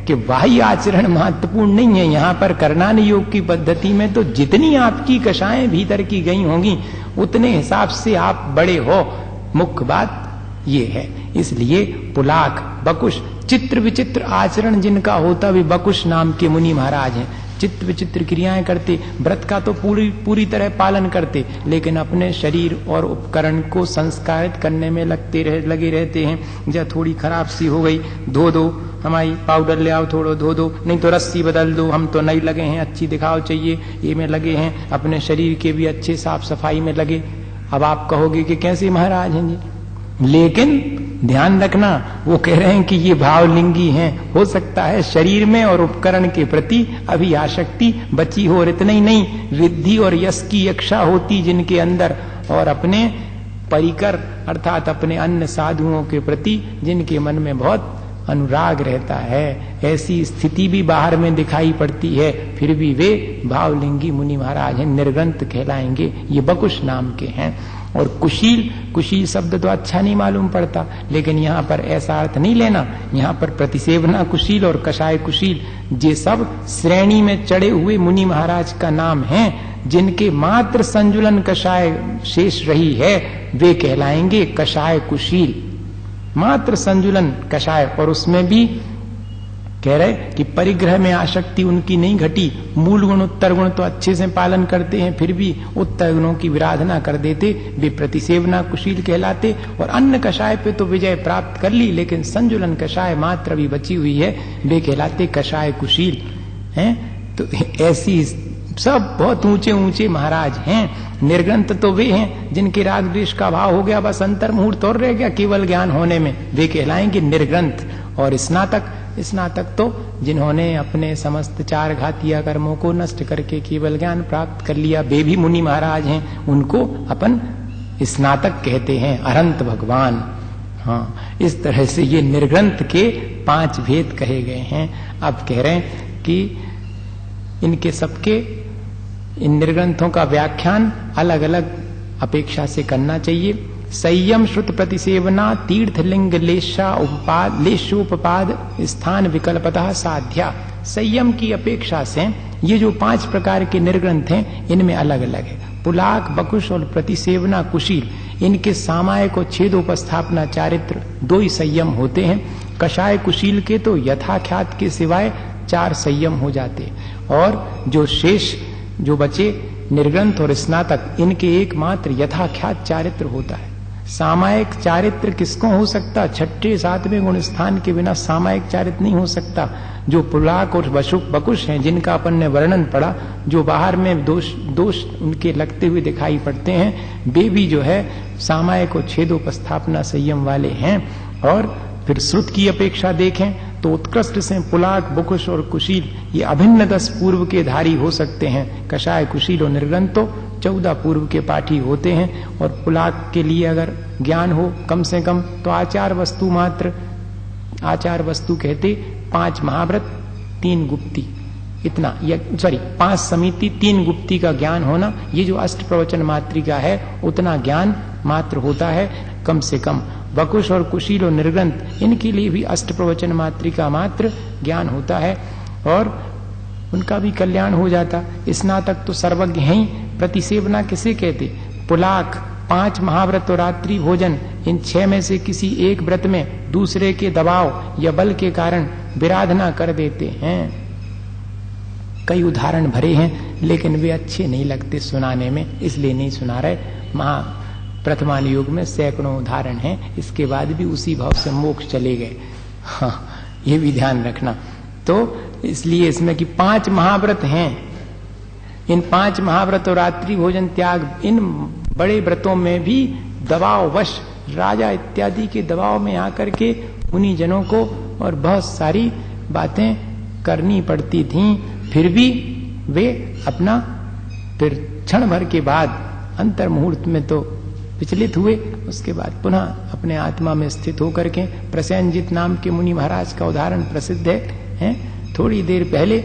कि बाह्य आचरण महत्वपूर्ण नहीं है। यहाँ पर करनान योग की पद्धति में तो जितनी आपकी कषाएं भीतर की गई होंगी उतने हिसाब से आप बड़े हो। मुख्य बात ये है। इसलिए पुलाक बकुश चित्र विचित्र आचरण जिनका होता वे बकुश नाम के मुनि महाराज हैं। चित्र विचित्र क्रियाएं करते, व्रत का तो पूरी तरह पालन करते, लेकिन अपने शरीर और उपकरण को संस्कारित करने में लगे रहते हैं। जब थोड़ी खराब सी हो गई, धो दो, हमारी पाउडर ले आओ, थोड़ा धो दो, नहीं तो रस्सी बदल दो, हम तो नहीं लगे हैं, अच्छी दिखाओ चाहिए, ये में लगे हैं, अपने शरीर के भी अच्छे साफ सफाई में लगे। अब आप कहोगे कि कैसे महाराज हैं जी, लेकिन ध्यान रखना वो कह रहे हैं कि ये भावलिंगी हैं। हो सकता है शरीर में और उपकरण के प्रति अभी आसक्ति बची हो, और इतना ही नहीं, रिद्धि और यश की इच्छा होती जिनके अंदर, और अपने परिकर अर्थात अपने अन्य साधुओं के प्रति जिनके मन में बहुत अनुराग रहता है, ऐसी स्थिति भी बाहर में दिखाई पड़ती है, फिर भी वे भावलिंगी मुनि महाराज हैं, निर्ग्रंथ कहलाएंगे। ये बकुश नाम के हैं। और कुशील शब्द तो अच्छा नहीं मालूम पड़ता, लेकिन यहाँ पर ऐसा अर्थ नहीं लेना। यहाँ पर प्रतिसेवना कुशील और कषाय कुशील ये सब श्रेणी में चढ़े हुए मुनि महाराज का नाम है। जिनके मात्र संजुलन कषाय शेष रही है वे कहलाएंगे कषाय कुशील। मात्र संजुलन कषाय, और उसमें भी कह रहे कि परिग्रह में आसक्ति उनकी नहीं घटी, मूल गुण उत्तर गुण तो अच्छे से पालन करते हैं, फिर भी उत्तर गुणों की विराधना कर देते, वे प्रतिसेवना कुशील कहलाते। और अन्न कषाय पे तो विजय प्राप्त कर ली, लेकिन संजुलन कषाय मात्र भी बची हुई है, वे कहलाते कषाय कुशील हैं। तो ऐसी सब बहुत ऊंचे ऊंचे महाराज हैं। निर्ग्रंथ तो वे हैं जिनके राग द्वेष का भाव हो गया, बस अंतर मुहूर्त और रह गया केवल ज्ञान होने में, वे कहलाएंगे निर्ग्रंथ। और स्नातक तो जिन्होंने अपने समस्त चार घातीय कर्मों को नष्ट करके केवल ज्ञान प्राप्त कर लिया, वे भी मुनि महाराज हैं, उनको अपन स्नातक कहते हैं, अरंत भगवान। हाँ, इस तरह से ये निर्ग्रंथ के 5 भेद कहे गए हैं। अब कह रहे हैं कि इनके सबके इन निर्ग्रंथों का व्याख्यान अलग अलग अपेक्षा से करना चाहिए। संयम श्रुत प्रतिसेवना तीर्थ लिंग लेशोपपाद स्थान विकल्पतः साध्या। संयम की अपेक्षा से ये जो 5 प्रकार के निर्ग्रंथ हैं, इनमें अलग अलग है। पुलाक, बकुश और प्रतिसेवना कुशील, इनके सामायिक और छेदोपस्थापना चारित्र 2 ही संयम होते हैं। कषाय कुशील के तो यथाख्यात के सिवाय 4 संयम हो जाते, और जो शेष जो बचे निर्ग्रंथ और स्नातक, इनके एकमात्र यथाख्यात चारित्र होता है। सामायिक चारित्र किसको हो सकता? 6, 7वें गुण स्थान के बिना सामायिक चारित्र नहीं हो सकता। जो पुलाक और बकुश हैं, जिनका अपन ने वर्णन पढ़ा, जो बाहर में दोष उनके लगते हुए दिखाई पड़ते हैं, वे भी जो है सामायिक और छेदोपस्थापना संयम वाले हैं। और फिर श्रुत की अपेक्षा देखें तो उत्कृष्ट से पुलाक, बकुश और कुशील ये अभिन्न 10 पूर्व के धारी हो सकते हैं। कषाय, कुशील और निर्ग्रंथ तो 14 पूर्व के पाठी होते हैं। और पुलाक के लिए अगर ज्ञान हो कम से कम तो आचार वस्तु मात्र, आचार वस्तु कहते 5 महाव्रत 3 गुप्ती, इतना, या 5 समिति 3 गुप्ती का ज्ञान होना, ये जो अष्ट प्रवचन मात्रिका है उतना ज्ञान मात्र होता है कम से कम। बकुश और कुशील और निर्ग्रंथ, इनके लिए भी अष्ट प्रवचन मात्रिका मात्र ज्ञान होता है, और उनका भी कल्याण हो जाता। स्नातक तो सर्वज्ञ हैं ही। प्रतिसेवना किसे कहते? पुलाक 5 महाव्रत और रात्रि भोजन, इन 6 में से किसी एक व्रत में दूसरे के दबाव या बल के कारण विराधना कर देते हैं। कई उदाहरण भरे हैं, लेकिन वे अच्छे नहीं लगते सुनाने में, इसलिए नहीं सुना रहे। प्रथमान युग में सैकड़ों उदाहरण हैं, इसके बाद भी उसी भाव से मोक्ष चले गए। हाँ, ये भी ध्यान रखना। तो इसलिए इसमें कि 5 महाव्रत हैं, इन 5 महाव्रत और रात्रि भोजन त्याग, इन बड़े व्रतों में भी दबाववश राजा इत्यादि के दबाव में आकर के उन्हीं जनों को और बहुत सारी बातें करनी पड़ती थीं, फिर भी वे अपना फिर क्षण भर के बाद अंतर मुहूर्त में तो विचलित हुए, उसके बाद पुनः अपने आत्मा में स्थित होकर के प्रसेनजित नाम के मुनि महाराज का उदाहरण प्रसिद्ध है। थोड़ी देर पहले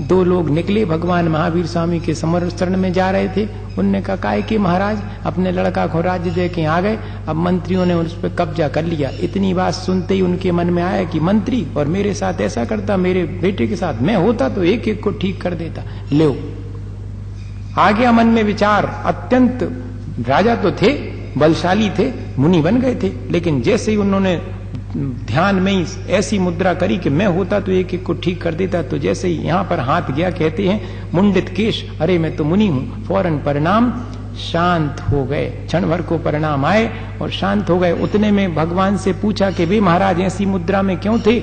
2 लोग निकले, भगवान महावीर स्वामी के समर्चरण में जा रहे थे। उनने कहा, काय के महाराज अपने लड़का को राज्य दे के आ गए, अब मंत्रियों ने उस पर कब्जा कर लिया। इतनी बात सुनते ही उनके मन में आया कि मंत्री और मेरे साथ ऐसा करता, मेरे बेटे के साथ मैं होता तो एक एक को ठीक कर देता। लो, आ गया मन में विचार। अत्यंत राजा तो थे, बलशाली थे, मुनि बन गए थे, लेकिन जैसे ही उन्होंने ध्यान में ही ऐसी मुद्रा करी कि मैं होता तो एक एक को ठीक कर देता, तो जैसे ही यहां पर हाथ गया, कहते हैं मुंडित केश, अरे मैं तो मुनि हूं, फौरन परिणाम शांत हो गए। क्षण भर को परिणाम आए और शांत हो गए। उतने में भगवान से पूछा कि वे महाराज ऐसी मुद्रा में क्यों थे?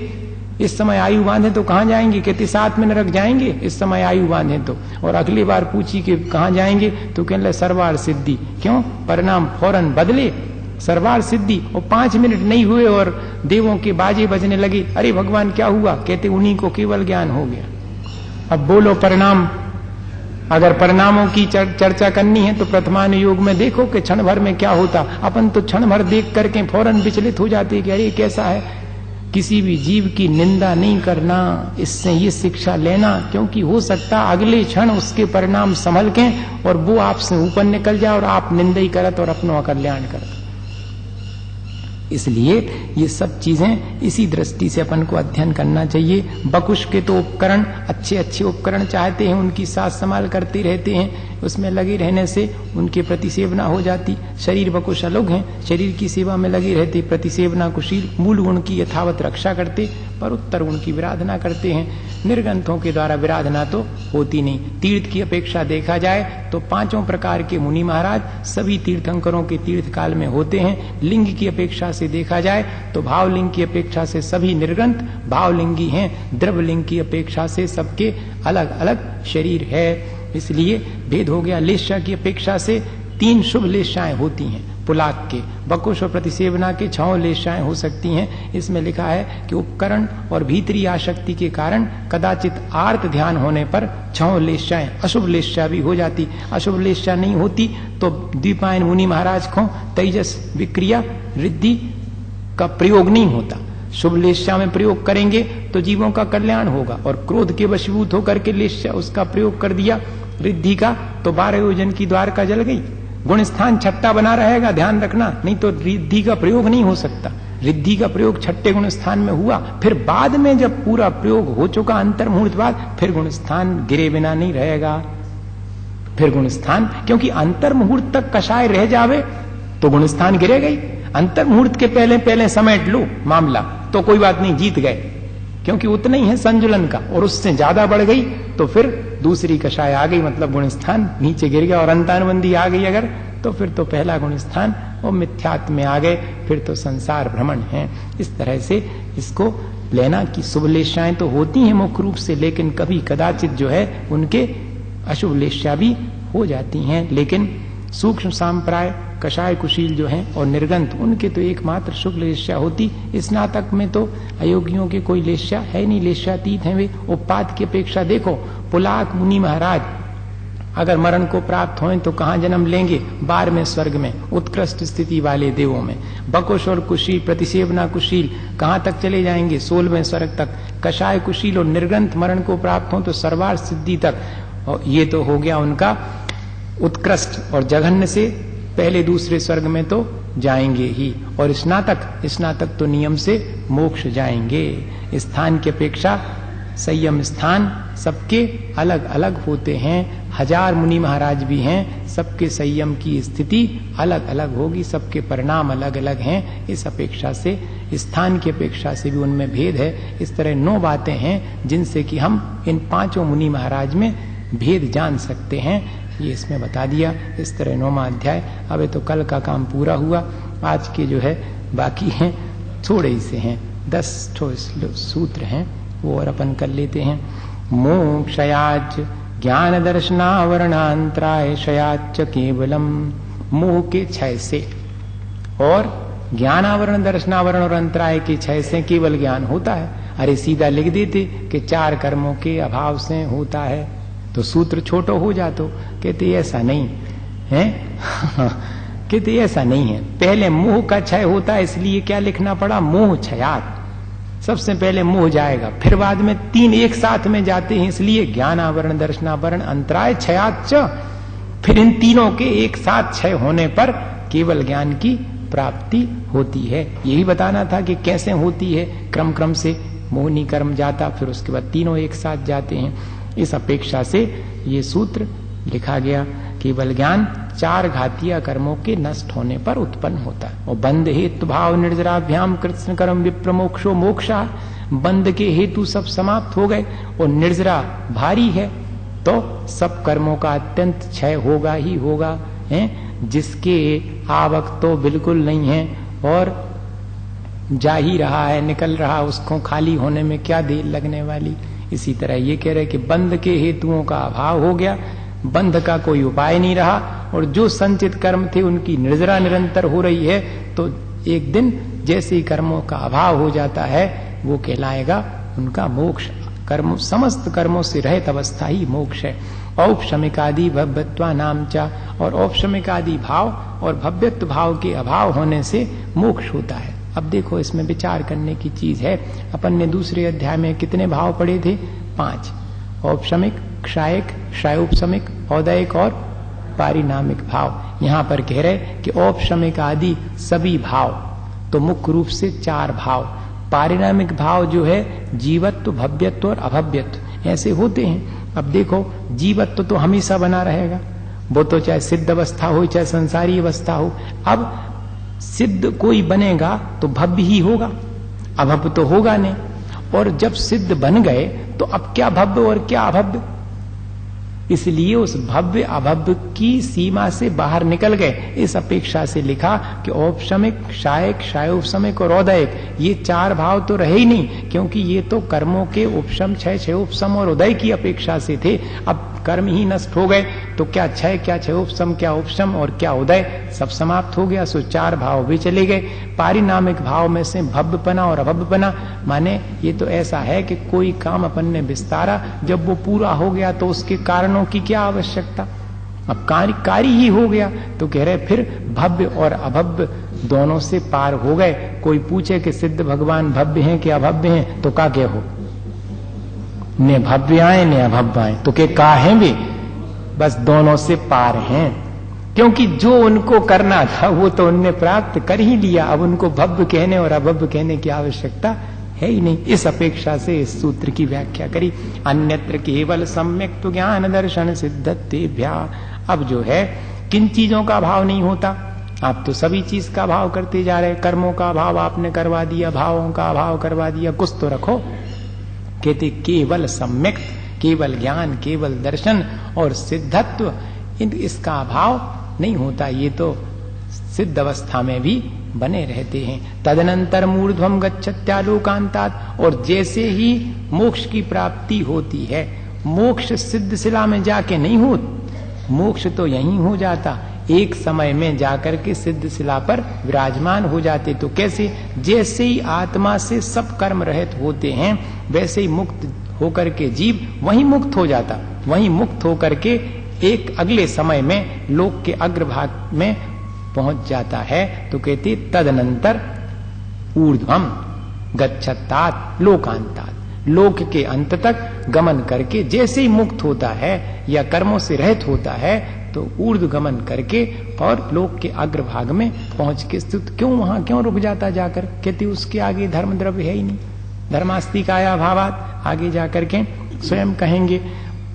इस समय आयु बांधे तो कहां जाएंगे? कहते 7 में नरक जाएंगे इस समय आयु बांधे तो। और अगली बार पूछी कि कहां जाएंगे, तो कहने सर्वार सिद्धि। क्यों? परिणाम फौरन बदले, सर्वार सिद्धि। और 5 मिनट नहीं हुए और देवों के बाजे बजने लगे। अरे भगवान क्या हुआ? कहते उन्हीं को केवल ज्ञान हो गया। अब बोलो परिणाम, अगर परिणामों की चर्चा करनी है तो प्रथमान योग में देखो कि क्षण भर में क्या होता। अपन तो क्षण भर देख करके फौरन विचलित हो जाते कि अरे कैसा है। किसी भी जीव की निंदा नहीं करना, इससे ये शिक्षा लेना, क्योंकि हो सकता अगले क्षण उसके परिणाम संभल के और वो आपसे ऊपर निकल जाए और आप निंदा ही करत और अपनों कल्याण करत। इसलिए ये सब चीजें इसी दृष्टि से अपन को अध्ययन करना चाहिए। बकुश के तो उपकरण, अच्छे अच्छे उपकरण चाहते हैं, उनकी साथ संभाल करते रहते हैं, उसमें लगे रहने से उनके प्रतिसेवना हो जाती। शरीर बकुश अलग हैं, शरीर की सेवा में लगे रहते, प्रतिसेवना कुशील मूल गुण की यथावत रक्षा करते। पर उत्तर गुण की विराधना करते हैं। निर्ग्रंथों के द्वारा विराधना तो होती नहीं। तीर्थ की अपेक्षा देखा जाए तो 5 प्रकार के मुनि महाराज सभी तीर्थंकरों के तीर्थ काल में होते हैं। लिंग की अपेक्षा से देखा जाए तो भावलिंग की अपेक्षा से सभी निर्ग्रंथ भावलिंगी हैं। द्रव्यलिंग की अपेक्षा से सबके अलग अलग शरीर है, इसलिए भेद हो गया। लेशा की अपेक्षा से 3 शुभ लेशाएं होती हैं पुलाक के। बकुश और प्रतिसेवना के 6 लेशाएं हो सकती हैं। इसमें लिखा है कि उपकरण और भीतरी आसक्ति के कारण कदाचित आर्त ध्यान होने पर 6 लेशाएं अशुभ लेशा भी हो जाती। अशुभ लेशा नहीं होती तो द्विपायन मुनि महाराज को तेजस विक्रिया रिद्धि का प्रयोग नहीं होता। शुभ लेशा में प्रयोग करेंगे तो जीवों का कल्याण होगा, और क्रोध के वशीभूत होकर के लेशा उसका प्रयोग कर दिया रिद्धि का तो 12 योजन की द्वारका जल गई। गुण स्थान छठा बना रहेगा, ध्यान रखना, नहीं तो रिद्धि का प्रयोग नहीं हो सकता। रिद्धि का प्रयोग छठे गुण स्थान में हुआ, फिर बाद में जब पूरा प्रयोग हो चुका अंतर मुहूर्त बाद, फिर गुण स्थान गिरे बिना नहीं रहेगा। फिर गुण स्थान, क्योंकि अंतर मुहूर्त तक कषाय रह जावे तो गुण स्थान गिरेगा ही। अंतर मुहूर्त के पहले पहले समेट लो मामला तो कोई बात नहीं, जीत गए, क्योंकि उतना ही है संजुलन का, और उससे ज्यादा बढ़ गई तो फिर दूसरी कषाय आ गई, मतलब गुण स्थान नीचे गिर गया। और अंतानुबंधी आ गई अगर तो फिर तो पहला गुण स्थान वो मिथ्यात्व में आ गए, फिर तो संसार भ्रमण है। इस तरह से इसको लेना कि शुभ लेशाएं तो होती हैं मुख्य रूप से, लेकिन कभी कदाचित जो है उनके अशुभ लेशा भी हो जाती हैं। लेकिन सूक्ष्म सांप्राय कषाय कुशील जो हैं और निर्गंथ, उनके तो एकमात्र शुक्ल लेशा होती। स्नातक में तो अयोग्यों के कोई लेशा है नहीं, लेशातीत हैं वे। उपाद की अपेक्षा देखो, पुलाक मुनि महाराज अगर मरण को प्राप्त हों तो कहाँ जन्म लेंगे? 12वें स्वर्ग में, उत्कृष्ट स्थिति वाले देवों में। बकुश और कुशील प्रतिसेवना कुशील कहाँ तक चले जाएंगे? 16वें स्वर्ग तक। कषाय कुशील और निर्ग्रंथ मरण को प्राप्त हों तो सर्वार्थ सिद्धि तक। और ये तो हो गया उनका उत्कृष्ट, और जघन्य से पहले दूसरे स्वर्ग में तो जाएंगे ही। और स्नातक तो नियम से मोक्ष जाएंगे। स्थान की अपेक्षा संयम स्थान सबके अलग अलग होते हैं। 1000 मुनि महाराज भी हैं, सबके संयम की स्थिति अलग अलग होगी, सबके परिणाम अलग अलग हैं। इस अपेक्षा से, स्थान की अपेक्षा से भी उनमें भेद है। इस तरह 9 बातें हैं जिनसे कि हम इन 5 मुनि महाराज में भेद जान सकते हैं। ये इसमें बता दिया। इस तरह 9वां अध्याय। अब तो कल का काम पूरा हुआ, आज के जो है बाकी हैं थोड़े ही से हैं, 10 सूत्र हैं, वो और अपन कर लेते हैं। मोक्षयाच ज्ञान दर्शनावरणांतराय शयाच केवलम, मोह के क्षय से और ज्ञानावरण दर्शनावरण और अंतराय के क्षय से केवल ज्ञान होता है। अरे सीधा लिख देते कि 4 कर्मों के अभाव से होता है तो सूत्र छोटा हो जातो। कहते ऐसा नहीं है कहते ऐसा नहीं है। पहले मोह का क्षय होता है, इसलिए क्या लिखना पड़ा? मोह क्षयात। सबसे पहले मोह जाएगा, फिर बाद में 3 एक साथ में जाते हैं, इसलिए ज्ञानावरण दर्शनावरण अंतराय क्षयाच। फिर इन तीनों के एक साथ क्षय होने पर केवल ज्ञान की प्राप्ति होती है। यही बताना था कि कैसे होती है। क्रम क्रम से मोहनी कर्म जाता, फिर उसके बाद तीनों एक साथ जाते हैं। इस अपेक्षा से ये सूत्र लिखा गया। केवल ज्ञान 4 घातीय कर्मों के नष्ट होने पर उत्पन्न होता है। और बंध हेतु भाव निर्जराभ्याम कृष्ण कर्म विप्रमोक्षो मोक्षा। बंध के हेतु सब समाप्त हो गए और निर्जरा भारी है तो सब कर्मों का अत्यंत क्षय होगा ही होगा है। जिसके आवक तो बिल्कुल नहीं है और जा ही रहा है, निकल रहा, उसको खाली होने में क्या देर लगने वाली। इसी तरह ये कह रहे कि बंध के हेतुओं का अभाव हो गया, बंध का कोई उपाय नहीं रहा, और जो संचित कर्म थे उनकी निर्जरा निरंतर हो रही है, तो एक दिन जैसे ही कर्मों का अभाव हो जाता है वो कहलाएगा उनका मोक्ष। कर्म समस्त कर्मों से रहित अवस्था ही मोक्ष है। औपशमिकादि भव्यत्वा नाम चा, और औपशमिकादि भाव और भव्यत्व भाव के अभाव होने से मोक्ष होता है। अब देखो इसमें विचार करने की चीज है। अपन ने दूसरे अध्याय में कितने भाव पढ़े थे? 5। औपशमिक, क्षायक, क्षायोपशमिक, औदयिक और पारिणामिक भाव। यहां पर कह रहे कि औपशमिक आदि सभी भाव तो मुख्य रूप से 4 भाव। पारिणामिक भाव जो है जीवत्व, भव्यत्व और अभव्यत्व ऐसे होते हैं। अब देखो जीवत्व तो हमेशा बना रहेगा, वो तो चाहे सिद्ध अवस्था हो चाहे संसारी अवस्था हो। अब सिद्ध कोई बनेगा तो भव्य ही होगा, अभव्य तो होगा नहीं। और जब सिद्ध बन गए तो अब क्या भव्य और क्या अभव्य, इसलिए उस भव्य अभव्य की सीमा से बाहर निकल गए। इस अपेक्षा से लिखा कि औपशमिक, शायक, शायोपशमिक और औदयिक, ये चार भाव तो रहे ही नहीं, क्योंकि ये तो कर्मों के उपशम, क्षय, क्षयोपशम और उदय की अपेक्षा से थे। अब कर्म ही नष्ट हो गए तो क्या क्षय, क्या क्षयोपशम, क्या उपशम और क्या उदय, सब समाप्त हो गया। सो चार भाव भी चले गए। पारिणामिक भाव में से भव्यपना और अभव्यपना, माने ये तो ऐसा है कि कोई काम अपन ने विस्तारा, जब वो पूरा हो गया तो उसके कारणों की क्या आवश्यकता, अब कार्य ही हो गया। तो कह रहे फिर भव्य और अभव्य दोनों से पार हो गए। कोई पूछे कि सिद्ध भगवान भव्य हैं कि अभव्य हैं, तो का क्या हो, ने भव्य आए ने अभव्य आए, तो के का है वे, बस दोनों से पार हैं। क्योंकि जो उनको करना था वो तो उनने प्राप्त कर ही लिया, अब उनको भव्य कहने और अभव्य कहने की आवश्यकता है ही नहीं। इस अपेक्षा से इस सूत्र की व्याख्या करी। अन्यत्र केवल सम्यक तो ज्ञान दर्शन सिद्धतेभ्या। अब जो है किन चीजों का भाव नहीं होता, आप तो सभी चीज का भाव करते जा रहे। कर्मों का भाव आपने करवा दिया, भावों का भाव करवा दिया, कुछ तो रखो। कहते केवल सम्यक, केवल ज्ञान, केवल दर्शन और सिद्धत्व, इसका भाव नहीं होता। ये तो सिद्ध अवस्था में भी बने रहते हैं। तदनंतर मूर्ध्वम गच्छत्यालोकांतात्, और जैसे ही मोक्ष की प्राप्ति होती है, मोक्ष सिद्ध शिला में जाके नहीं हो, मोक्ष तो यहीं हो जाता, एक समय में जाकर के सिद्ध शिला पर विराजमान हो जाते। तो कैसे, जैसे ही आत्मा से सब कर्म रहित होते हैं, वैसे ही मुक्त होकर के जीव वहीं मुक्त हो जाता, वहीं मुक्त होकर के एक अगले समय में लोक के अग्रभाग में पहुंच जाता है। तो कहते तदनंतर ऊर्ध्वम गच्छतात् लोकांतात्, लोक के अंत तक गमन करके जैसे ही मुक्त होता है या कर्मों से रहित होता है, तो ऊर्ध्व गमन करके और लोक के अग्रभाग में पहुंच के स्थित। क्यों वहां क्यों रुक जाता जाकर, कहते उसके आगे धर्म द्रव्य है ही नहीं। धर्मास्ति काया भावात, आगे जाकर के स्वयं कहेंगे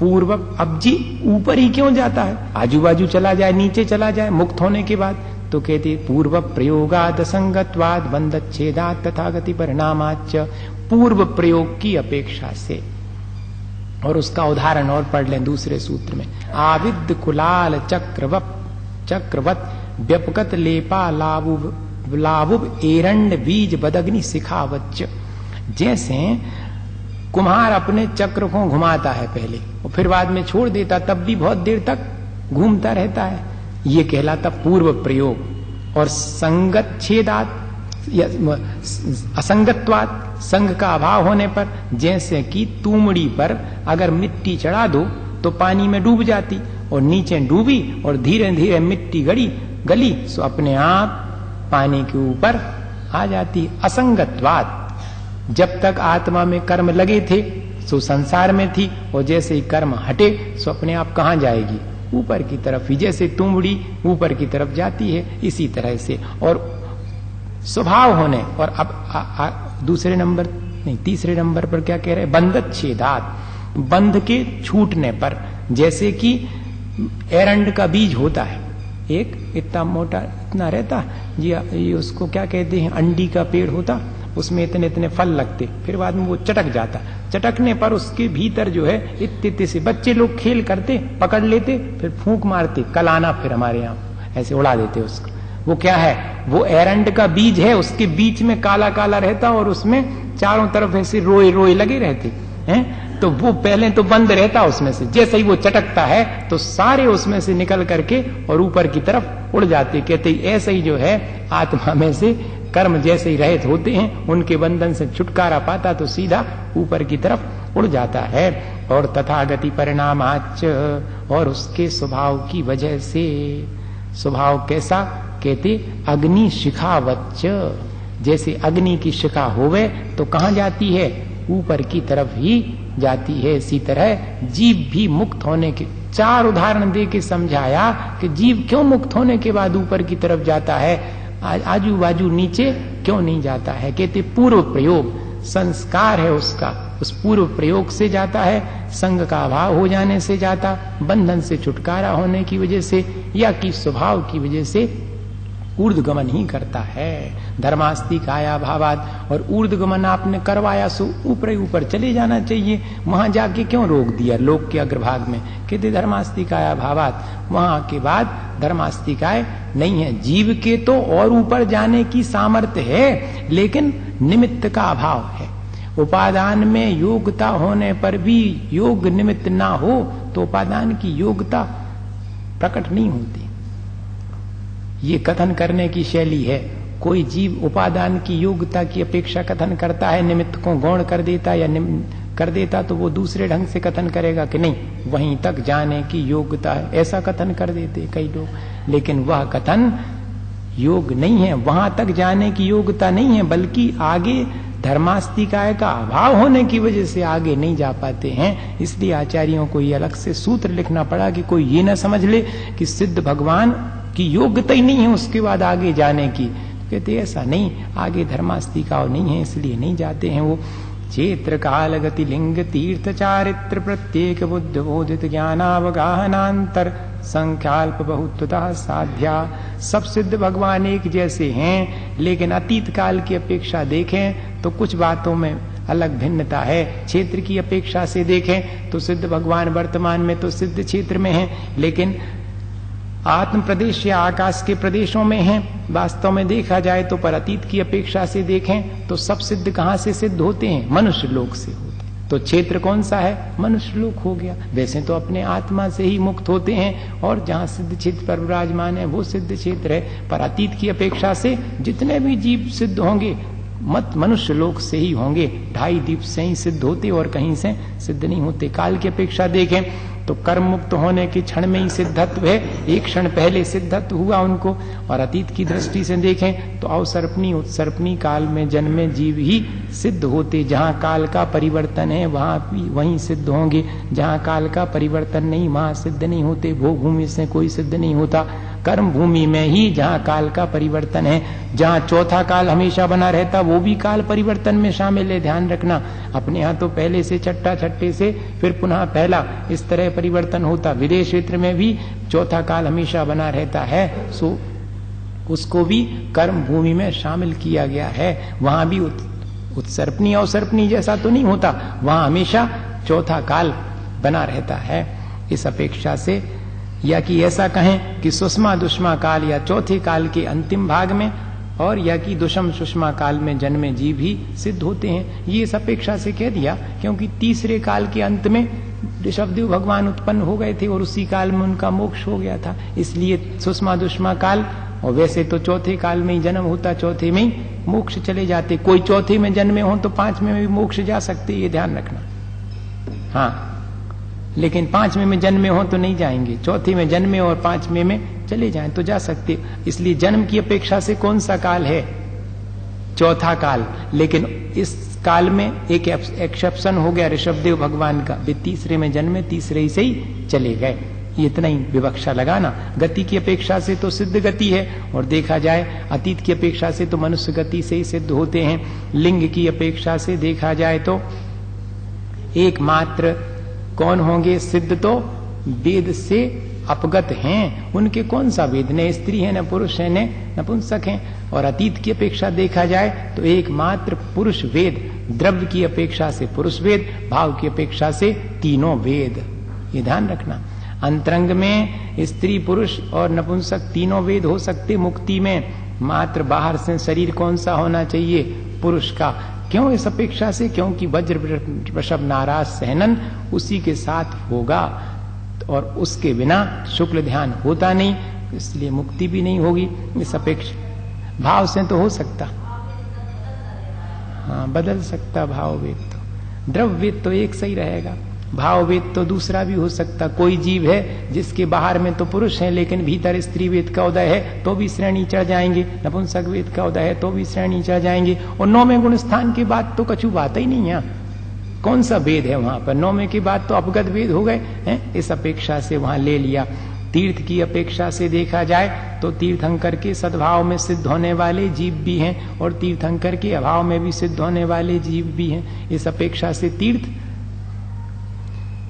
पूर्व। अब जी ऊपर ही क्यों जाता है, आजू बाजू चला जाए, नीचे चला जाए मुक्त होने के बाद। तो कहते पूर्व प्रयोगाद असंगत्वाद बंधच्छेदात तथागति परिणामाच, पूर्व प्रयोग की अपेक्षा से। और उसका उदाहरण और पढ़ लें दूसरे सूत्र में, आविद कुलाल चक्रवत व्यपकत लेपा लावुब एरंड बीज बदग्नि सिखावच। जैसे कुम्हार अपने चक्र को घुमाता है पहले और फिर बाद में छोड़ देता, तब भी बहुत देर तक घूमता रहता है, ये कहलाता पूर्व प्रयोग। और संगत छेदात या असंगत्वात, संग का अभाव होने पर, जैसे कि तुमड़ी पर अगर मिट्टी चढ़ा दो तो पानी में डूब जाती, और नीचे डूबी और धीरे धीरे मिट्टी गली सो अपने आप पानी के ऊपर आ जाती। असंगत्वात, जब तक आत्मा में कर्म लगे थे सो संसार में थी, और जैसे ही कर्म हटे सो अपने आप कहां जाएगी, ऊपर की तरफ ही। जैसे तुमड़ी ऊपर की तरफ जाती है, इसी तरह से। और स्वभाव होने, और अब दूसरे नंबर नहीं तीसरे नंबर पर क्या कह रहे हैं, बंधच्छेदात, बंध के छूटने पर। जैसे कि एरंड का बीज होता है, एक इतना मोटा इतना रहता जी, ये उसको क्या कहते हैं, अंडी का पेड़ होता, उसमें इतने इतने फल लगते, फिर बाद में वो चटक जाता। चटकने पर उसके भीतर जो है इतने से बच्चे लोग खेल करते, पकड़ लेते, फिर फूंक मारते, कलाना फिर हमारे यहाँ ऐसे उड़ा देते उसको। वो क्या है, वो एरंड का बीज है, उसके बीच में काला काला रहता और उसमें चारों तरफ ऐसे रोए रोए लगे रहते हैं। तो वो पहले तो बंद रहता उसमें से, जैसे ही वो चटकता है तो सारे उसमें से निकल करके और ऊपर की तरफ उड़ जाते। कहते ऐसे ही जो है आत्मा में से कर्म जैसे ही रहित होते हैं, उनके बंधन से छुटकारा पाता तो सीधा ऊपर की तरफ उड़ जाता है। और तथागति परिणामाच, और उसके स्वभाव की वजह से। स्वभाव कैसा, कहते अग्नि शिखावच्च, जैसे अग्नि की शिखा होवे तो कहां जाती है, ऊपर की तरफ ही जाती है। इसी तरह जीव भी मुक्त होने के 4 उदाहरण दे के समझाया कि जीव क्यों मुक्त होने के बाद ऊपर की तरफ जाता है, आजू बाजू नीचे क्यों नहीं जाता है। कहते पूर्व प्रयोग, संस्कार है उसका, उस पूर्व प्रयोग से जाता है, संग का अभाव हो जाने से जाता, बंधन से छुटकारा होने की वजह से, या कि स्वभाव की वजह से ऊर्ध्वगमन ही करता है। धर्मास्ति काया भावात, और ऊर्ध्वगमन आपने करवाया सो ऊपर ही ऊपर चले जाना चाहिए। वहां जाके क्यों रोक दिया लोक के अग्रभाग में? कहते धर्मास्ति काया भावात, वहां के बाद धर्मास्तिकाय नहीं है। जीव के तो और ऊपर जाने की सामर्थ्य है, लेकिन निमित्त का अभाव है। उपादान में योग्यता होने पर भी योग निमित्त ना हो तो उपादान की योग्यता प्रकट नहीं होती। ये कथन करने की शैली है। कोई जीव उपादान की योग्यता की अपेक्षा कथन करता है, निमित्त को गौण कर देता या कर देता, तो वो दूसरे ढंग से कथन करेगा कि नहीं वहीं तक जाने की योग्यता है, ऐसा कथन कर देते कई लोग। लेकिन वह कथन योग नहीं है, वहां तक जाने की योग्यता नहीं है, बल्कि आगे धर्मास्तिकाय का अभाव होने की वजह से आगे नहीं जा पाते हैं। इसलिए आचार्यों को ये अलग से सूत्र लिखना पड़ा कि कोई ये ना समझ ले कि सिद्ध भगवान की योग्यता ही नहीं है उसके बाद आगे जाने की। कहते ऐसा नहीं, आगे धर्मास्तिकाओ नहीं है इसलिए नहीं जाते हैं वो। क्षेत्र काल गति लिंग तीर्थ चारित्र प्रत्येक बुद्ध बोधित ज्ञानावगाहनांतर संख्याल्प बहुत्वतः साध्या। सब सिद्ध भगवान एक जैसे हैं, लेकिन अतीत काल की अपेक्षा देखें तो कुछ बातों में अलग भिन्नता है। क्षेत्र की अपेक्षा से देखें तो सिद्ध भगवान वर्तमान में तो सिद्ध क्षेत्र में हैं, लेकिन आत्म प्रदेश या आकाश के प्रदेशों में हैं। वास्तव में देखा जाए तो पर अतीत की अपेक्षा से देखें तो सब सिद्ध कहां से सिद्ध होते हैं? मनुष्य लोक से होते हैं। तो क्षेत्र कौन सा है? मनुष्य लोक हो गया। वैसे तो अपने आत्मा से ही मुक्त होते हैं और जहां सिद्ध क्षेत्र पर विराजमान है वो सिद्ध क्षेत्र है। पर अतीत की अपेक्षा से जितने भी जीव सिद्ध होंगे मत मनुष्य लोक से ही होंगे। 2.5 दीप से ही सिद्ध होते और कहीं से सिद्ध नहीं होते। काल की अपेक्षा देखें तो कर्म मुक्त होने के क्षण में ही सिद्धत्व है, एक क्षण पहले सिद्धत्व हुआ उनको। और अतीत की दृष्टि से देखें तो अवसर्पणी उत्सर्पणी काल में जन्मे जीव ही सिद्ध होते। जहां काल का परिवर्तन है वहां भी वहीं सिद्ध होंगे, जहां काल का परिवर्तन नहीं वहां सिद्ध नहीं होते। भोग भूमि से कोई सिद्ध नहीं होता, कर्म भूमि में ही जहां काल का परिवर्तन है। जहां चौथा काल हमेशा बना रहता वो भी काल परिवर्तन में शामिल है, ध्यान रखना। अपने यहाँ तो पहले से छठा, छठे से फिर पुनः पहला, इस तरह परिवर्तन होता। विदेश क्षेत्र में भी चौथा काल हमेशा बना रहता है, सो उसको भी कर्म भूमि में शामिल किया गया है। वहां भी उत्सर्पणी अवसर्पणी जैसा तो नहीं होता, वहां हमेशा चौथा काल बना रहता है। इस अपेक्षा से या कि ऐसा कहें कि सुषमा दुष्मा काल या चौथे काल के अंतिम भाग में और या कि दुषम सुषमा काल में जन्मे जीव ही सिद्ध होते हैं, ये इस अपेक्षा से कह दिया क्योंकि तीसरे काल के अंत में ऋषभदेव भगवान उत्पन्न हो गए थे और उसी काल में उनका मोक्ष हो गया था, इसलिए सुषमा दुष्मा काल। और वैसे तो चौथे काल में ही जन्म होता, चौथे में ही मोक्ष चले जाते। कोई चौथे में जन्मे हो तो 5वें में भी मोक्ष जा सकते, ये ध्यान रखना। हाँ, लेकिन 5वें में जन्मे हो तो नहीं जाएंगे, चौथे में जन्मे और 5वें में चले जाएं तो जा सकते। इसलिए जन्म की अपेक्षा से कौन सा काल है? चौथा काल। लेकिन इस काल में एक एक्सेप्शन हो गया ऋषभदेव भगवान का, वे तीसरे में जन्मे, तीसरे से ही चले गए। ये इतना ही विवक्षा लगाना। गति की अपेक्षा से तो सिद्ध गति है, और देखा जाए अतीत की अपेक्षा से तो मनुष्य गति से ही सिद्ध होते हैं। लिंग की अपेक्षा से देखा जाए तो एकमात्र कौन होंगे सिद्ध? तो वेद से अपगत हैं। उनके कौन सा वेद? न स्त्री है, न पुरुष है, न नपुंसक हैं। और अतीत की अपेक्षा देखा जाए तो एकमात्र पुरुष वेद, द्रव्य की अपेक्षा से पुरुष वेद, भाव की अपेक्षा से तीनों वेद, ये ध्यान रखना। अंतरंग में स्त्री पुरुष और नपुंसक तीनों वेद हो सकते। मुक्ति में मात्र बाहर से शरीर कौन सा होना चाहिए? पुरुष का। क्यों इस अपेक्षा से? क्योंकि वज्र वृषभ नाराज सहनन उसी के साथ होगा और उसके बिना शुक्ल ध्यान होता नहीं, इसलिए मुक्ति भी नहीं होगी। इस अपेक्षा भाव से तो हो सकता, हाँ बदल सकता भाव वेद तो। द्रव्य वेद तो एक सही रहेगा, भाव वेद तो दूसरा भी हो सकता। कोई जीव है जिसके बाहर में तो पुरुष है लेकिन भीतर स्त्री वेद का उदय है तो भी श्रेणी चढ़ जाएंगे, नपुंसक वेद का उदय है तो भी श्रेणी चढ़ जाएंगे। और 9वें गुण स्थान के बाद तो कछु बात ही नहीं है, कौन सा वेद है वहां पर? 9वें के बाद तो अपगत वेद हो गए हैं, इस अपेक्षा से वहां ले लिया। तीर्थ की अपेक्षा से देखा जाए तो तीर्थंकर के सद्भाव में सिद्ध होने वाले जीव भी हैं और तीर्थंकर के अभाव में भी सिद्ध होने वाले जीव भी हैं। इस अपेक्षा से तीर्थ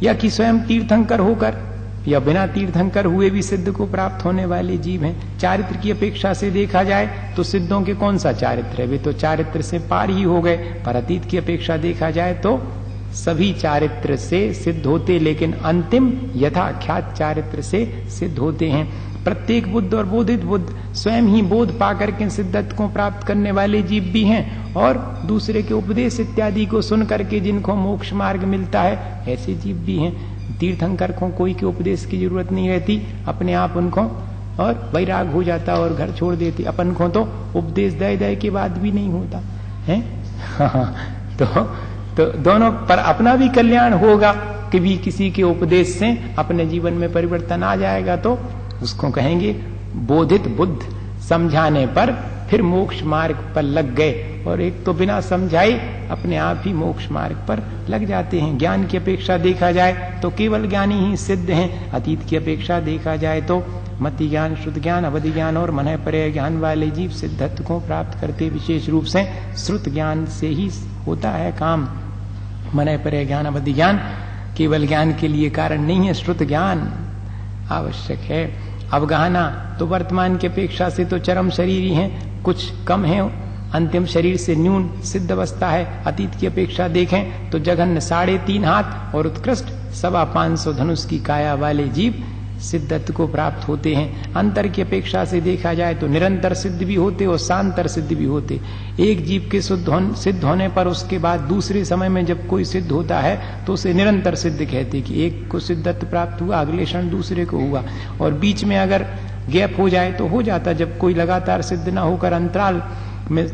या कि स्वयं तीर्थंकर होकर या बिना तीर्थंकर हुए भी सिद्ध को प्राप्त होने वाले जीव हैं। चारित्र की अपेक्षा से देखा जाए तो सिद्धों के कौन सा चारित्र है, वे तो चारित्र से पार ही हो गए। पर अतीत की अपेक्षा देखा जाए तो सभी चारित्र से सिद्ध होते, लेकिन अंतिम यथाख्यात चारित्र से सिद्ध होते हैं। प्रत्येक बुद्ध और बोधित बुद्ध स्वयं ही बोध पाकर के सिद्धत्व को प्राप्त करने वाले जीव भी हैं, और दूसरे के उपदेश इत्यादि को सुन करके जिनको मोक्ष मार्ग मिलता है, ऐसे जीव भी हैं। तीर्थंकर को कोई के उपदेश की जरूरत नहीं रहती, अपने आप उनको और वैराग हो जाता और घर छोड़ देते। अपन को तो उपदेश दे के बाद भी नहीं होता है। तो दोनों पर अपना भी कल्याण होगा कि भी किसी के उपदेश से अपने जीवन में परिवर्तन आ जाएगा, तो उसको कहेंगे बोधित बुद्ध। समझाने पर फिर मोक्ष मार्ग पर लग गए, और एक तो बिना समझाए अपने आप ही मोक्ष मार्ग पर लग जाते हैं। ज्ञान की अपेक्षा देखा जाए तो केवल ज्ञानी ही सिद्ध हैं। अतीत की अपेक्षा देखा जाए तो मति ज्ञान, श्रुत ज्ञान, अवधि ज्ञान और मनः पर्याय ज्ञान वाले जीव सिद्धत्व को प्राप्त करते। विशेष रूप से श्रुत ज्ञान से ही होता है काम। मनः पर्याय ज्ञान, अवधि ज्ञान केवल ज्ञान के लिए कारण नहीं है, श्रुत ज्ञान आवश्यक है। अवगाहना तो वर्तमान की अपेक्षा से तो चरम शरीर ही है, कुछ कम है, अंतिम शरीर से न्यून सिद्ध अवस्था है। अतीत की अपेक्षा देखें तो जघन्य 3.5 हाथ और उत्कृष्ट 525 धनुष की काया वाले जीव सिद्धत्व को प्राप्त होते हैं। अंतर की अपेक्षा से देखा जाए तो निरंतर सिद्ध भी होते और शांतर सिद्ध भी होते। एक जीव के सिद्ध होने पर उसके बाद दूसरे समय में जब कोई सिद्ध होता है तो उसे निरंतर सिद्ध कहते कि एक को सिद्धत्व प्राप्त हुआ, अगले क्षण दूसरे को हुआ, और बीच में अगर गैप हो जाए तो हो जाता। जब कोई लगातार सिद्ध ना होकर अंतराल में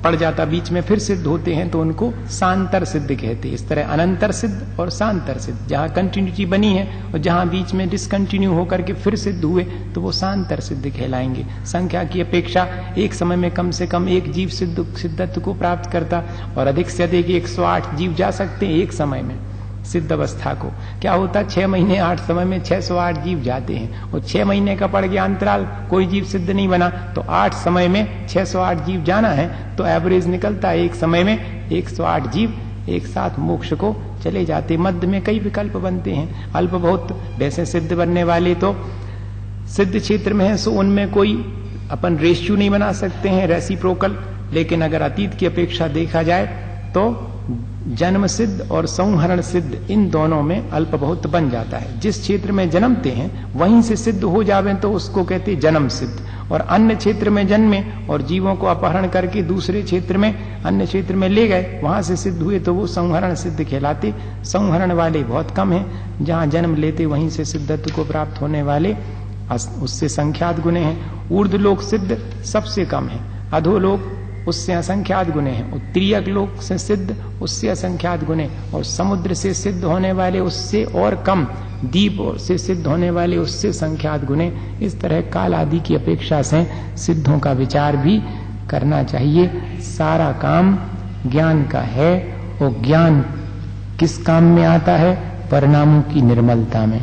पड़ जाता, बीच में फिर सिद्ध होते हैं तो उनको शांतर सिद्ध कहते हैं। इस तरह अनंतर सिद्ध और शांतर सिद्ध, जहां कंटिन्यूटी बनी है और जहां बीच में डिसकंटिन्यू होकर के फिर सिद्ध हुए तो वो शांतर सिद्ध कहलाएंगे। संख्या की अपेक्षा एक समय में कम से कम एक जीव सिद्धत्व को प्राप्त करता, और अधिक से अधिक 108 जीव जा सकते हैं एक समय में सिद्ध अवस्था को। क्या होता, 6 महीने 8 समय में 608 जीव जाते हैं, और 6 महीने का पड़ गया अंतराल, कोई जीव सिद्ध नहीं बना, तो 8 समय में 608 जीव जाना है, तो एवरेज निकलता है एक समय में 108 जीव एक साथ मोक्ष को चले जाते। मध्य में कई विकल्प बनते हैं, अल्प बहुत वैसे सिद्ध बनने वाले तो सिद्ध क्षेत्र में है, सो उनमें कोई अपन रेशियो नहीं बना सकते हैं रेसिप्रोकल। लेकिन अगर अतीत की अपेक्षा देखा जाए तो जन्म सिद्ध और संहरण सिद्ध इन दोनों में अल्प बहुत बन जाता है। जिस क्षेत्र में जन्मते हैं वहीं से सिद्ध हो जावे तो उसको कहते जन्म सिद्ध, और अन्य क्षेत्र में जन्मे और जीवों को अपहरण करके दूसरे क्षेत्र में अन्य क्षेत्र में ले गए, वहां से सिद्ध हुए तो वो संहरण सिद्ध कहलाते। संहरण वाले बहुत कम हैं, जहां जन्म लेते वहीं से सिद्धत्व को प्राप्त होने वाले उससे संख्यात गुणे हैं। ऊर्ध्वलोक सिद्ध सबसे कम है, अधोलोक उससे असंख्यात गुणे हैं, उत्तरीयक लोक से सिद्ध उससे असंख्यात गुणे, और समुद्र से सिद्ध होने वाले उससे और कम, दीप से सिद्ध होने वाले उससे संख्यात गुणे। इस तरह काल आदि की अपेक्षा से सिद्धों का विचार भी करना चाहिए। सारा काम ज्ञान का है, और ज्ञान किस काम में आता है, परिणामों की निर्मलता में।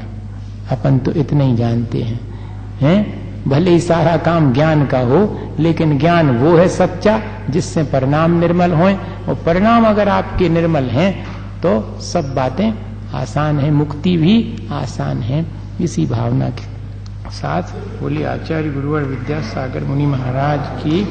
अपन तो इतना ही जानते हैं, भले ही सारा काम ज्ञान का हो, लेकिन ज्ञान वो है सच्चा जिससे परिणाम निर्मल हों, और परिणाम अगर आपके निर्मल हैं तो सब बातें आसान है, मुक्ति भी आसान है। इसी भावना के साथ बोले आचार्य गुरुवर विद्यासागर मुनि महाराज की